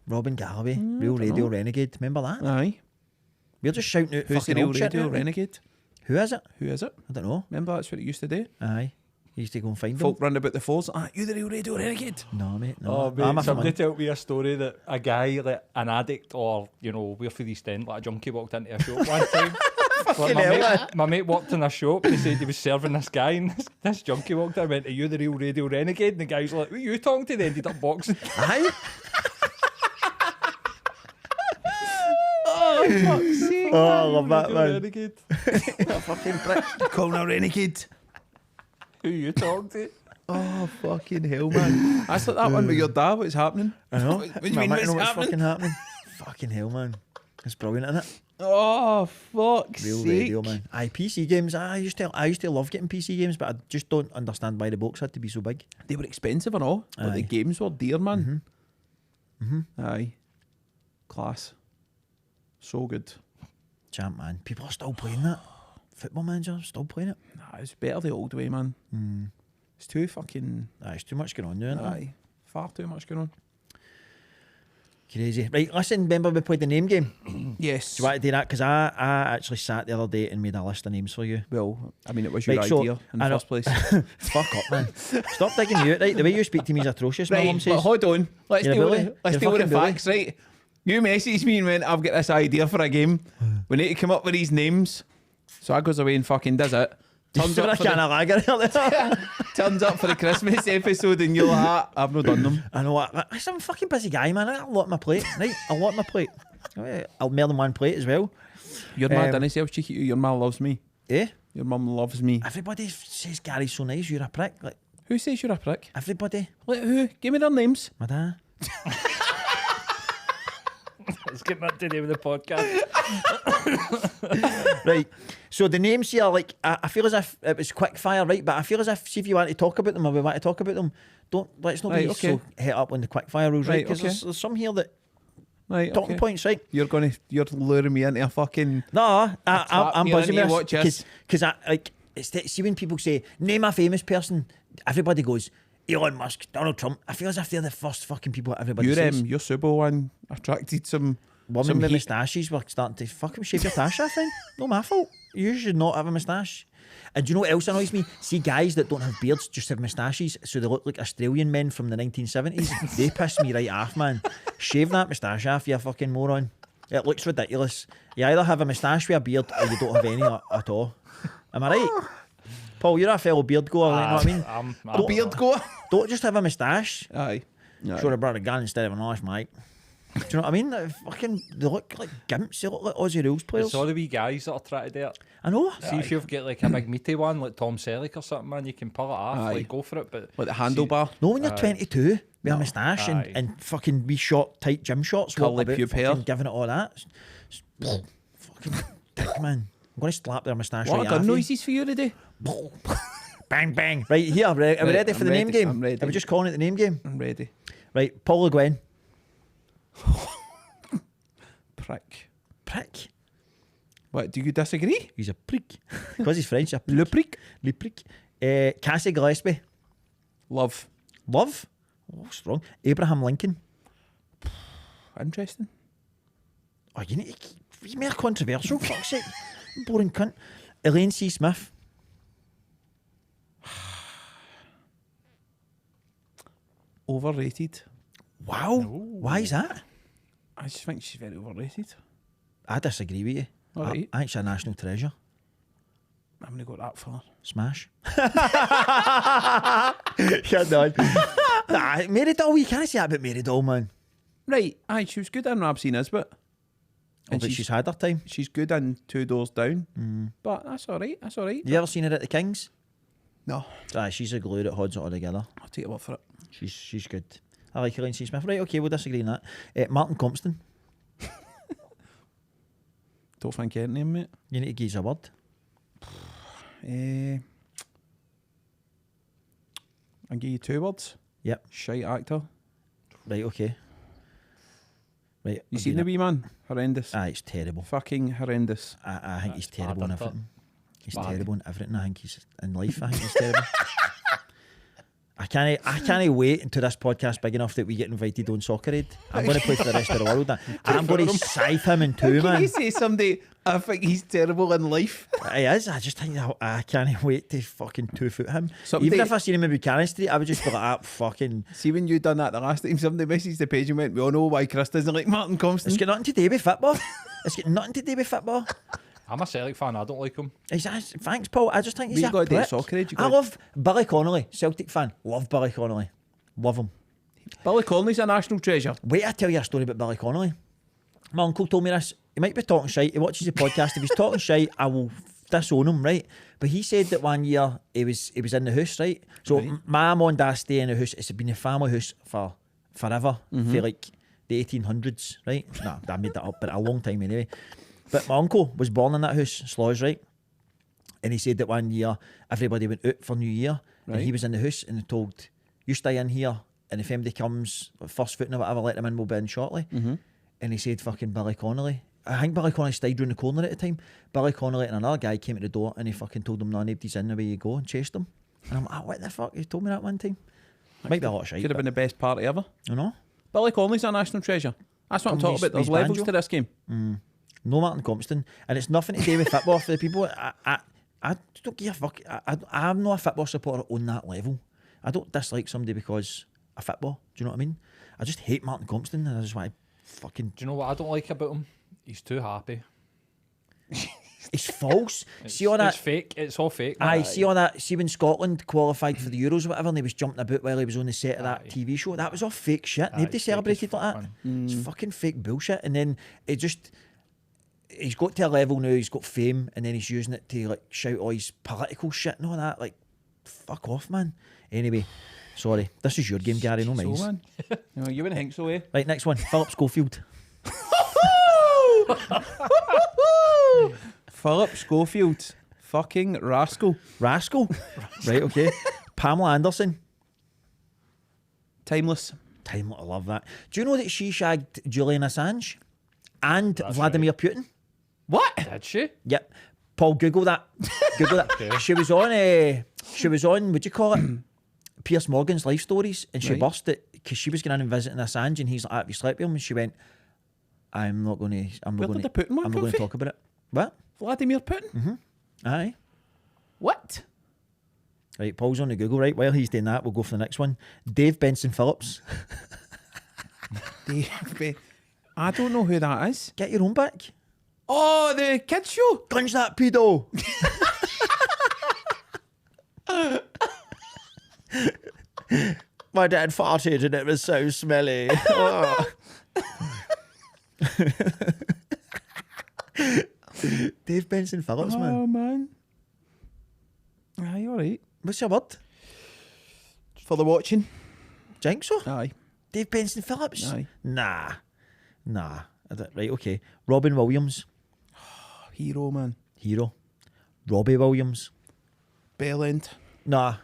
Robin Galloway, Real Radio Renegade. Remember that? Aye. We're just shouting out Who's the fucking Real old shit. Radio aren't we? Renegade? Who is it? Who is it? I don't know. Remember that's what it used to do? Aye. He used to go and find Folk them. run about the floors. Ah, you the Real Radio Renegade? No, mate. No. Oh, I'm mate, a somebody fan. told me a story that a guy, like an addict or, where for the East End, like a junkie, walked into a shop one time. Like, my mate walked in a shop and he said he was serving this guy, and this junkie walked in and went, "Are you the Real Radio Renegade?" And the guy's like, "Who are you talking to?" They ended up boxing. Aye. Oh, fuck's sake. Oh, I love that, Radio man. Renegade. Fucking prick. Calling a renegade. Who you talking to? Oh, fucking hell, man. That's like that one with your dad. What's happening? I know. What do you I mean, might what's know what's happening? fucking happening. Fucking hell, man. It's brilliant, isn't it? Oh, fuck's Real sake. radio, man. Aye, PC games. I used to love getting PC games, but I just don't understand why the box had to be so big. They were expensive and all, but Aye. the games were dear, man. Aye. Class. So good. Champ, man. People are still playing that. Football Manager, still playing it. Nah, it's better the old way, man. It's too fucking... Aye, it's too much going on now, isn't it? Aye. Far too much going on. Crazy. Right, listen, remember we played the name game? Yes. Do you want to do that? Because I actually sat the other day and made a list of names for you. Well, I mean, it was your Right, so- idea in I the know. first place. Fuck up, man. Stop digging you out, right? The way you speak to me is atrocious, my mum Right, says. but hold on. Let's You're a deal bully. with, let's You're a deal with the fucking bully. facts, right? You messaged me and went, I've got this idea for a game. We need to come up with these names. So I goes away and fucking does it. Turns Turns up, for kind the, of lager earlier. turns up for the Christmas episode and you're like, "Ah, I've not done them. I know what. I'm a fucking busy guy, man. I got a lot on my plate, right? A lot on my plate. I'll more than one plate as well. Your mum didn't say, cheeky, your mum loves me. Eh? Your mum loves me. Everybody says Gary's so nice. You're a prick. Like Who says you're a prick? everybody. Like who? Give me their names. My dad. Let's get that to do with the podcast. Right. So the names here, like, I feel as if it was quick fire, right? But I feel as if, see if you want to talk about them or we want to talk about them, let's not be so hit up on the quick fire rules, right? Because there's some here that talking points, right? You're luring me into a fucking. No, I'm buzzing with this because I like. See when people say name a famous person, everybody goes Elon Musk, Donald Trump. I feel as if they're the first fucking people that everybody says. Your Subo one attracted some women with moustaches were starting to fucking shave your tash off then. No, my fault. You should not have a moustache. And do you know what else annoys me? See guys that don't have beards, just have moustaches, so they look like Australian men from the 1970s. They piss me right off, man. Shave that moustache off, you fucking moron. It looks ridiculous. You either have a moustache with a beard or you don't have any at all. Am I right? Paul, you're a fellow beard goer, you know what I mean? I'm a beard goer? Don't just have a moustache. Aye. Should have brought a gun instead of a knife, mate. Do you know what I mean? They look like gimps. They look like Aussie rules players. It's all the wee guys that are trying to do it. I know. See if you've got like a big meaty one, like Tom Selleck or something, man, you can pull it off, like go for it. But like the handlebar. No, when you're 22 with a moustache and fucking wee short, tight gym shorts, curly pube hair, giving it all that. Fucking dick, man. I'm going to slap their moustache what right gun off noises for you today? Bang, bang. Right, here, are we ready for the name game? I'm ready. Are we just calling it the name game? I'm ready. Right, Paul Le Guin. Prick. What, do you disagree? He's a prick. Because he's French. Le prick. Le prick. Cassie Gillespie. Love. Oh, strong. Abraham Lincoln. Interesting. Oh, you need to be more controversial, fuck's sake. Boring cunt. Elaine C. Smith. Overrated. Wow. Why is that? I just think she's very overrated. I disagree with you. All right. I think she's a national treasure. I'm going to go that far. Smash. Yeah, no. Nah, Mary Doll, you can't say that about Mary Doll, man. Right. Aye, she was good in Rab Seen Nisbet. And she's had her time. She's good in Two Doors Down. But that's all right. You ever seen her at the Kings? No. Aye, she's a glue that holds it all together. I'll take your word for it. She's good. I like Elaine C. Smith. Right, okay, we'll disagree on that. Martin Compston. Don't think any name, mate. You need to give us a word. I'll give you 2 words. Yep. Shite actor. Right, okay. Right. You seen the wee man? Horrendous. It's terrible. Fucking horrendous. I think he's terrible in everything. He's bad. terrible in everything. I think he's in life. I think he's terrible. I can't wait until this podcast big enough that we get invited on Soccer Aid. I'm going to play for the rest of the world. And I'm going to scythe him in two, man. Can you say somebody, I think he's terrible in life? He is. I just think I can't wait to fucking 2-foot him. Somebody, even if I seen him in Buchanan Street, I would just be like, fucking... See, when you done that the last time, somebody messaged the page and went, we all know why Chris doesn't like Martin Compston. It's got nothing to do with football. I'm a Celtic fan, I don't like him. Thanks, Paul. I just think he's a got to do prick. Soccer Aid. I love Billy Connolly, Celtic fan. Love Billy Connolly. Love him. Billy Connolly's a national treasure. Wait, I tell you a story about Billy Connolly. My uncle told me this. He might be talking shite. He watches the podcast. If he's talking shite, I will disown him, right? But he said that one year he was in the house, right? So my mum and dad stay in the house. It's been a family house for forever, for like the 1800s, right? Nah, I made that up, but a long time anyway. But my uncle was born in that house, Slough, right? And he said that one year everybody went out for New Year, and he was in the house and they told, you stay in here, and if anybody comes first footing or whatever, let them in, we'll be in shortly. And he said fucking Billy Connolly. I think Billy Connolly stayed round the corner at the time. Billy Connolly and another guy came to the door and he fucking told them, no, nobody's in, away you go, and chased them. And I'm like, what the fuck? He told me that one time. Might be a lot of shit. Could have been the best party ever. You know? Billy Connolly's a national treasure. That's what I'm talking about. There's levels to this game. No Martin Compston. And it's nothing to do with football for the people. I don't give a fuck. I'm not a football supporter on that level. I don't dislike somebody because of football. Do you know what I mean? I just hate Martin Compston and I just want to fucking... Do you know what I don't like about him? He's too happy. It's false. It's fake. It's all fake. See all that. See when Scotland qualified for the Euros or whatever, and he was jumping about while he was on the set of that TV show. That was all fake shit. Nobody celebrated like that. It's fucking fake bullshit. And then it just, he's got to a level now. He's got fame, and then he's using it to like shout all his political shit and all that. Like, fuck off, man. Anyway, sorry. This is your game, Gary. No mine. So, man. No, you wouldn't think so, eh? Right, next one. Philip Schofield. Philip Schofield. Fucking rascal. Rascal. Right, okay. Pamela Anderson. Timeless. I love that. Do you know that she shagged Julian Assange and That's Vladimir Putin? What? Did she? Yep. Paul, Google that. Google that. Okay. She was on, what do you call it? Piers Morgan's Life Stories, and she Right. burst it because she was going in and visiting Assange, and he's like, "Have you slept with him?" And she went, I'm not going Where did the Putin one I'm not come going to from? talk about it. What? Vladimir Putin? Aye. What? Right, Paul's on the Google, right? While he's doing that, we'll go for the next one. Dave Benson Phillips. I don't know who that is. Get your own back. Oh, the kids show. Gunge that pedo. My dad farted and it was so smelly. Oh. Dave Benson Phillips, man. Oh, man. Aye, all right. What's your word? For the watching. Think so? Aye. Dave Benson Phillips? Aye. Nah. Right, okay. Robin Williams. Hero, man. Hero. Robbie Williams. Bell end. Nah.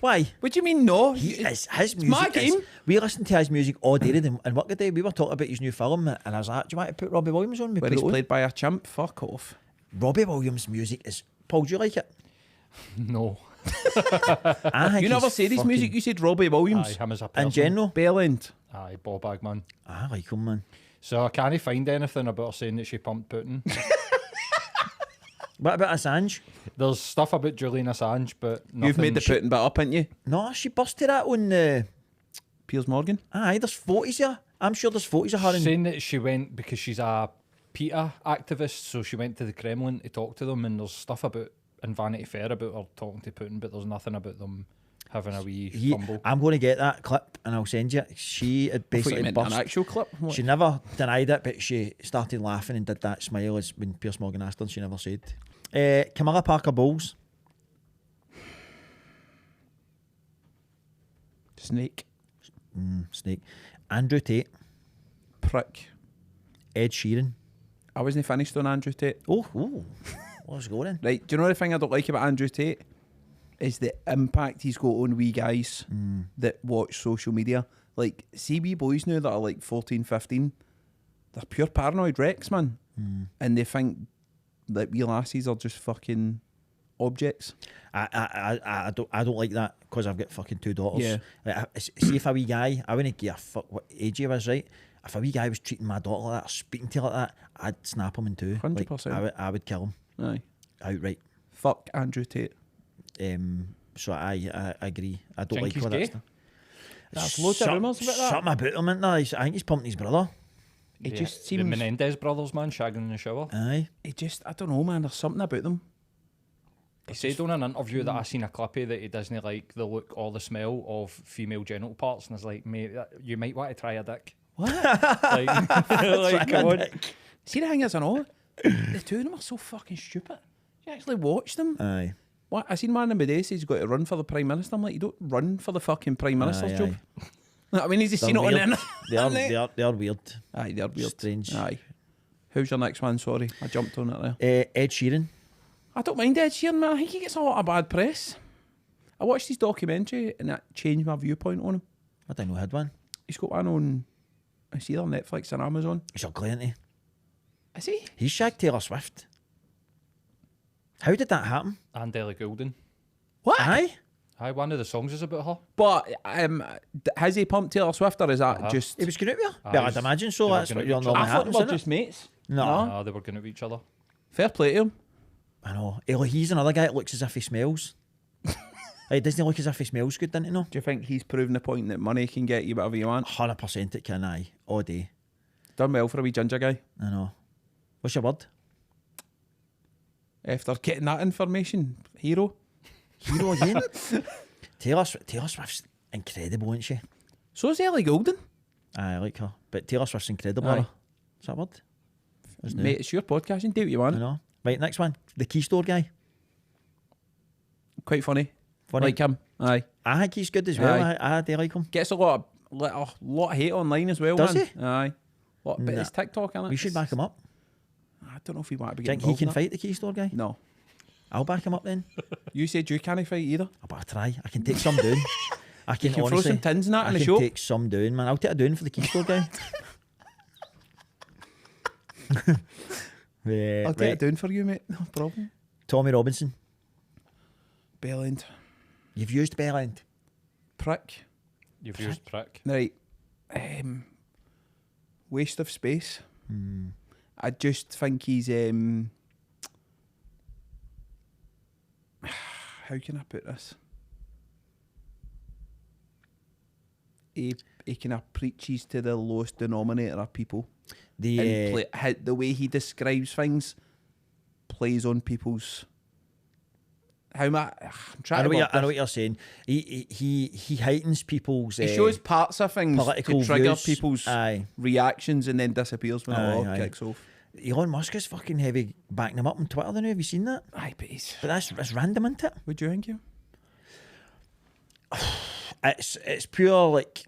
Why? What do you mean, no? His music my is- game. we listened to his music all day and work the day. We were talking about his new film and I was like, do you want to put Robbie Williams on? We Where put he's it on. played by a chimp. Fuck off. Robbie Williams' music is... Paul, do you like it? No. I think You never he's said his fucking- music, you said Robbie Aye, Williams. him as a person. In general? Bell end. Aye, ball bag man. I like him, man. So I can't find anything about her saying that she pumped Putin. What about Assange? There's stuff about Julian Assange, but You've made the nothing- Putin bit up, haven't you? No, she busted that on... Piers Morgan. Aye, there's photos here. I'm sure there's photos of her in... Saying that she went because she's a PETA activist, so she went to the Kremlin to talk to them, and there's stuff about in Vanity Fair about her talking to Putin, but there's nothing about them having a wee fumble. I'm going to get that clip and I'll send you it. She had I thought you basically meant burst... an actual clip. What? She never denied it, but she started laughing and did that smile as when Piers Morgan asked her, and she never said. Camilla Parker Bowles. Snake. Snake. Andrew Tate. Prick. Ed Sheeran. I wasn't finished on Andrew Tate. Oh. What's going Right, do you know the thing I don't like about Andrew Tate? Is the impact he's got on wee guys that watch social media. Like, see wee boys now that are like 14, 15, they're pure paranoid wrecks, man. And they think that wee lassies are just fucking objects. I don't like that because I've got fucking 2 daughters. Yeah. Like, see if a wee guy, I wouldn't give a fuck what age he was, right? If a wee guy was treating my daughter like that or speaking to her like that, I'd snap him in two. 100%. Like, I would kill him Aye. outright. Fuck Andrew Tate. So I agree. I don't Think like he's all gay? that stuff. There's loads of rumours about that. Something about him, isn't there? I think he's pumping his brother. It Yeah, just the seems... Menendez brothers, man, shagging in the shower. Aye. It just... I don't know, man. There's something about them. He said on an interview that I seen a clip of that he doesn't like the look or the smell of female genital parts, and I was like, mate, you might want to try a dick. What? Like come on. See, the thing is, I know, the two of them are so fucking stupid. You actually watch them. Aye. What? I seen one in my day say he's got to run for the Prime Minister. I'm like, you don't run for the fucking Prime Minister's Aye, job. I mean, he's just They're seen it on the weird. internet. They are weird. Aye, they're weird. Strange. Aye. Who's your next one? Sorry, I jumped on it there. Ed Sheeran. I don't mind Ed Sheeran, man. I think he gets a lot of bad press. I watched his documentary and that changed my viewpoint on him. I didn't know he had one. He's got one on, it's either Netflix or Amazon. He's ugly, isn't he? Is he? He's shagged Taylor Swift. How did that happen? And Ellie Goulding. What? Aye. Aye, one of the songs is about her. But has he pumped Taylor Swift or is that just... He was going out with her? Aye, Well, he I'd was- imagine so. they were That's gonna what be you're each normally I thought they happens, were isn't just mates. it? No. No, they were going to each other. Fair play to him. I know. He's another guy that looks as if he smells. Like, doesn't he look as if he smells good, doesn't he? No. Do you think he's proven the point that money can get you whatever you want? 100% it can, aye. All day. Done well for a wee ginger guy. I know. What's your word? After getting that information, hero. Hero again? Taylor Swift's incredible, isn't she? So is Ellie Goulding. Aye, I like her. But Taylor Swift's incredible. Aye. Is that a word? Isn't Mate, it? it's your podcast, you do what you I want. know. Right, next one. The key store guy. Quite funny. Funny. Like him. Aye. I think he's good as well. Aye. I do like him. Gets a lot of hate online as well, Does man. he? Aye. But Nah. it's TikTok, innit? We should back him up. I don't know if we want to be Do you getting think he involved can in fight the key store guy? that. No. I'll back him up then. You said you can't fight either. But I try. I can take some down. I can You can throw honestly. some tins and that I in the can show. take some down, man. I'll take a down for the key store guy. I'll take it down for you, mate. No problem. Tommy Robinson. Bellend. You've used Bellend. Prick. You've used prick. Right. Waste of space. I just think he's how can I put this? He kind of preaches to the lowest denominator of people. And the way he describes things plays on people's. I'm trying to. I know what you're saying. He heightens people's. He shows parts of things political to trigger views. people's reactions and then disappears when it all kicks off. Elon Musk is fucking heavy backing him up on Twitter. Don't know. Have you seen that? Aye, But that's random, isn't it? What do you think, you? It's pure like.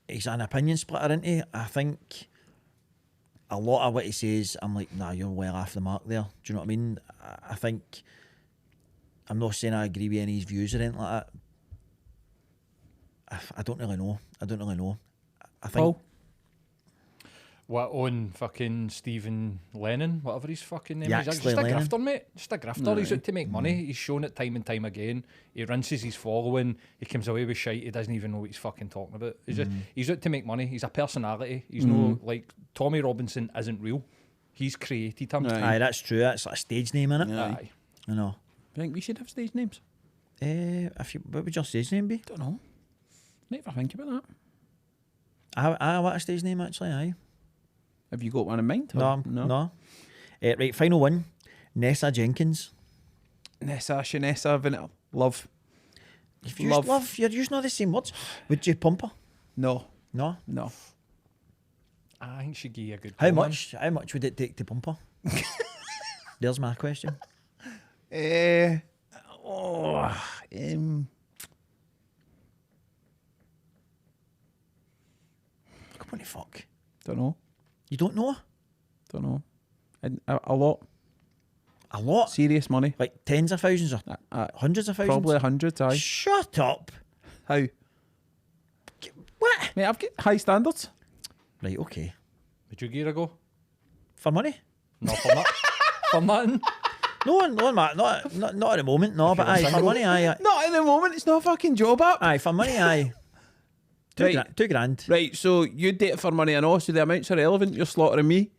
He's an opinion splitter, isn't he? I think a lot of what he says, I'm like, nah, you're well off the mark there. Do you know what I mean? I think I'm not saying I agree with any of his views or anything like that. I don't really know. I think. Paul? What, on fucking Stephen Lennon, whatever his fucking name is. Just a Lennon. grifter, mate. Just a grifter. He's out to make money. He's shown it time and time again. He rinses his following. He comes away with shite. He doesn't even know what he's fucking talking about. He's out to make money. He's a personality. He's no, like, Tommy Robinson isn't real. He's created him. Aye, that's true. That's like a stage name, innit? Aye. I know. I think we should have stage names. What would your stage name be? Don't know. Never think about that. I want a stage name actually. Aye. Have you got one in mind? No. Right, final one. Nessa Jenkins. Nessa, Shanessa, Vanilla. Love. You've used love. You're using all the same words. Would you pump her? No. No. I think she gave you a good How go, man. much? How much would it take to pump her? There's my question. Come on, fuck. Don't know. You don't know? Don't know. A lot. A lot? Serious money. Like tens of thousands or hundreds of thousands? Probably hundreds, aye. Shut up. How? What? Mate, I've got high standards. Right, okay. Would you give her a go? For money? No, for that. For nothing. No, not at the moment, no, but aye, for money, aye. Not at the moment, it's not a fucking job up. Aye, for money, aye. Right. $2,000. Right, so you date it for money and all, so the amounts are relevant, you're slaughtering me.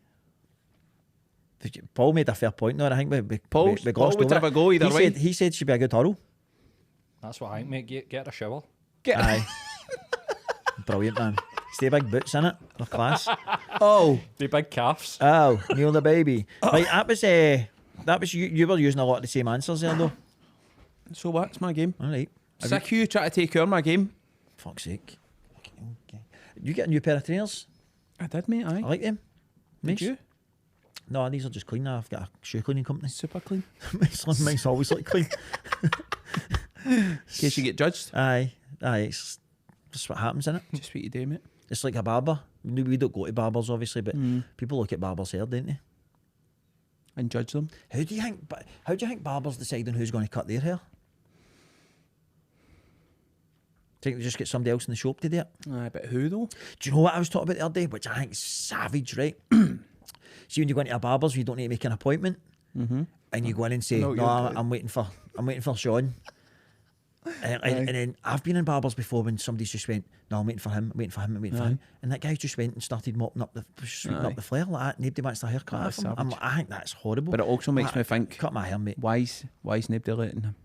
Paul made a fair point there, I think we Paul glossed would over have it. a go either way. He said she'd be a good hurl. That's what I think, mate. Get her a shower. Aye. Brilliant, man. Stay big boots, innit? They're class. Oh. The big calves. Oh, Neil the baby. Right, that was you were using a lot of the same answers there, though. So what? It's my game. All right. Sick you try to take over my game. Fuck's sake. Okay. You get a new pair of trainers? I did, mate, aye. I like them. Nice. Did you? No, these are just clean now. I've got a shoe cleaning company. Super clean. Mine's always like clean. In case you get judged. Aye. It's just what happens, innit? Just what you do, mate. It's like a barber. We don't go to barbers, obviously, but people look at barbers' hair, don't they? And judge them. How do you think barbers decide on who's going to cut their hair? Think they just get somebody else in the shop to do it? Aye, but who though? Do you know what I was talking about the other day, which I think is savage, right? See, when you go into a barber's, you don't need to make an appointment, and you go in and say, "No, I'm waiting for Sean." And then I've been in barbers before when somebody's just went, "No, I'm waiting for him, and that guy just went and started mopping up sweeping up the flare like that. Nobody wants their haircut off him. I think that's horrible. But it also makes me think, cut my hair, mate. Why's nobody letting him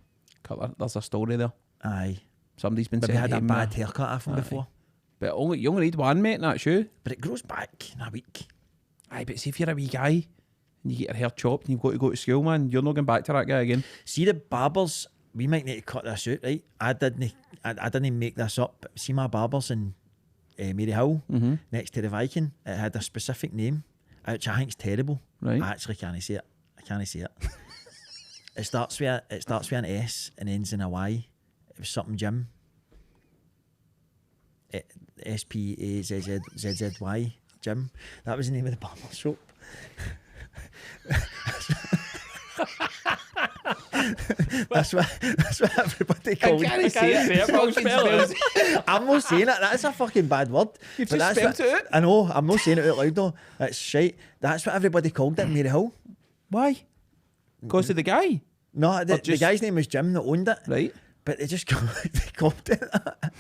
cut that? There's a story there. Aye. Somebody's been But we saying had a bad haircut off him before. But you only need one, mate, in that shoe. But it grows back in a week. Aye, but see if you're a wee guy and you get your hair chopped and you've got to go to school, man, you're not going back to that guy again. See the barbers, we might need to cut this out, right? I didn't make this up. But see my barbers in Maryhill, next to the Viking, it had a specific name, which I think is terrible. Right. I actually can't say it. It starts with an S and ends in a Y. It was something Jim. SPAZZZY Jim. That was the name of the barber shop. That's what everybody calls can't it. say it. Fucking spell it. I'm not saying it. That's a fucking bad word. You've But just that's spelled it out. I know. I'm not saying it out loud though. That's shite. That's what everybody called it in Mary Hill. Why? Because of the guy, No, the just- guy's name was Jim that owned it. right? But they just they called it that.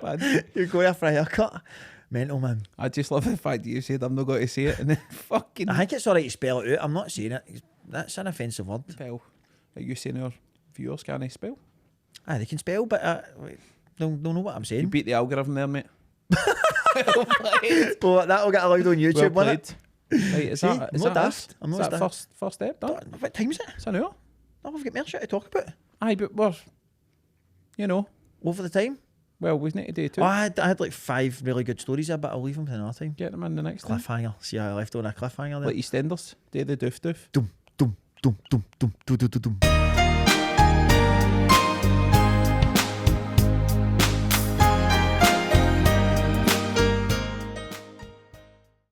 Bad. You go there for a haircut. Mental, man. I just love the fact that you said I'm not going to say it, and then fucking. I think it's alright to spell it out. I'm not saying it. That's an offensive word. Well, are you saying our viewers can't spell? Aye, they can spell, but don't know what I'm You saying. beat the algorithm there, mate. But that'll get allowed on YouTube, Well won't it? played. Right, is See, that, is I'm not that daft. us? I'm Is not that daft. first step done? What time is it? It's an hour. Oh, we've got more shit to talk about. Aye, but we're, Over the time? well, we need to do two. Oh, I had like 5 really good stories there, but I'll leave them for another time. Get them in the next time. Cliffhanger. See how I left on a cliffhanger there. Like EastEnders. Do the doof doof. Dum, dum, dum, dum, dum, dum, dum, dum, dum.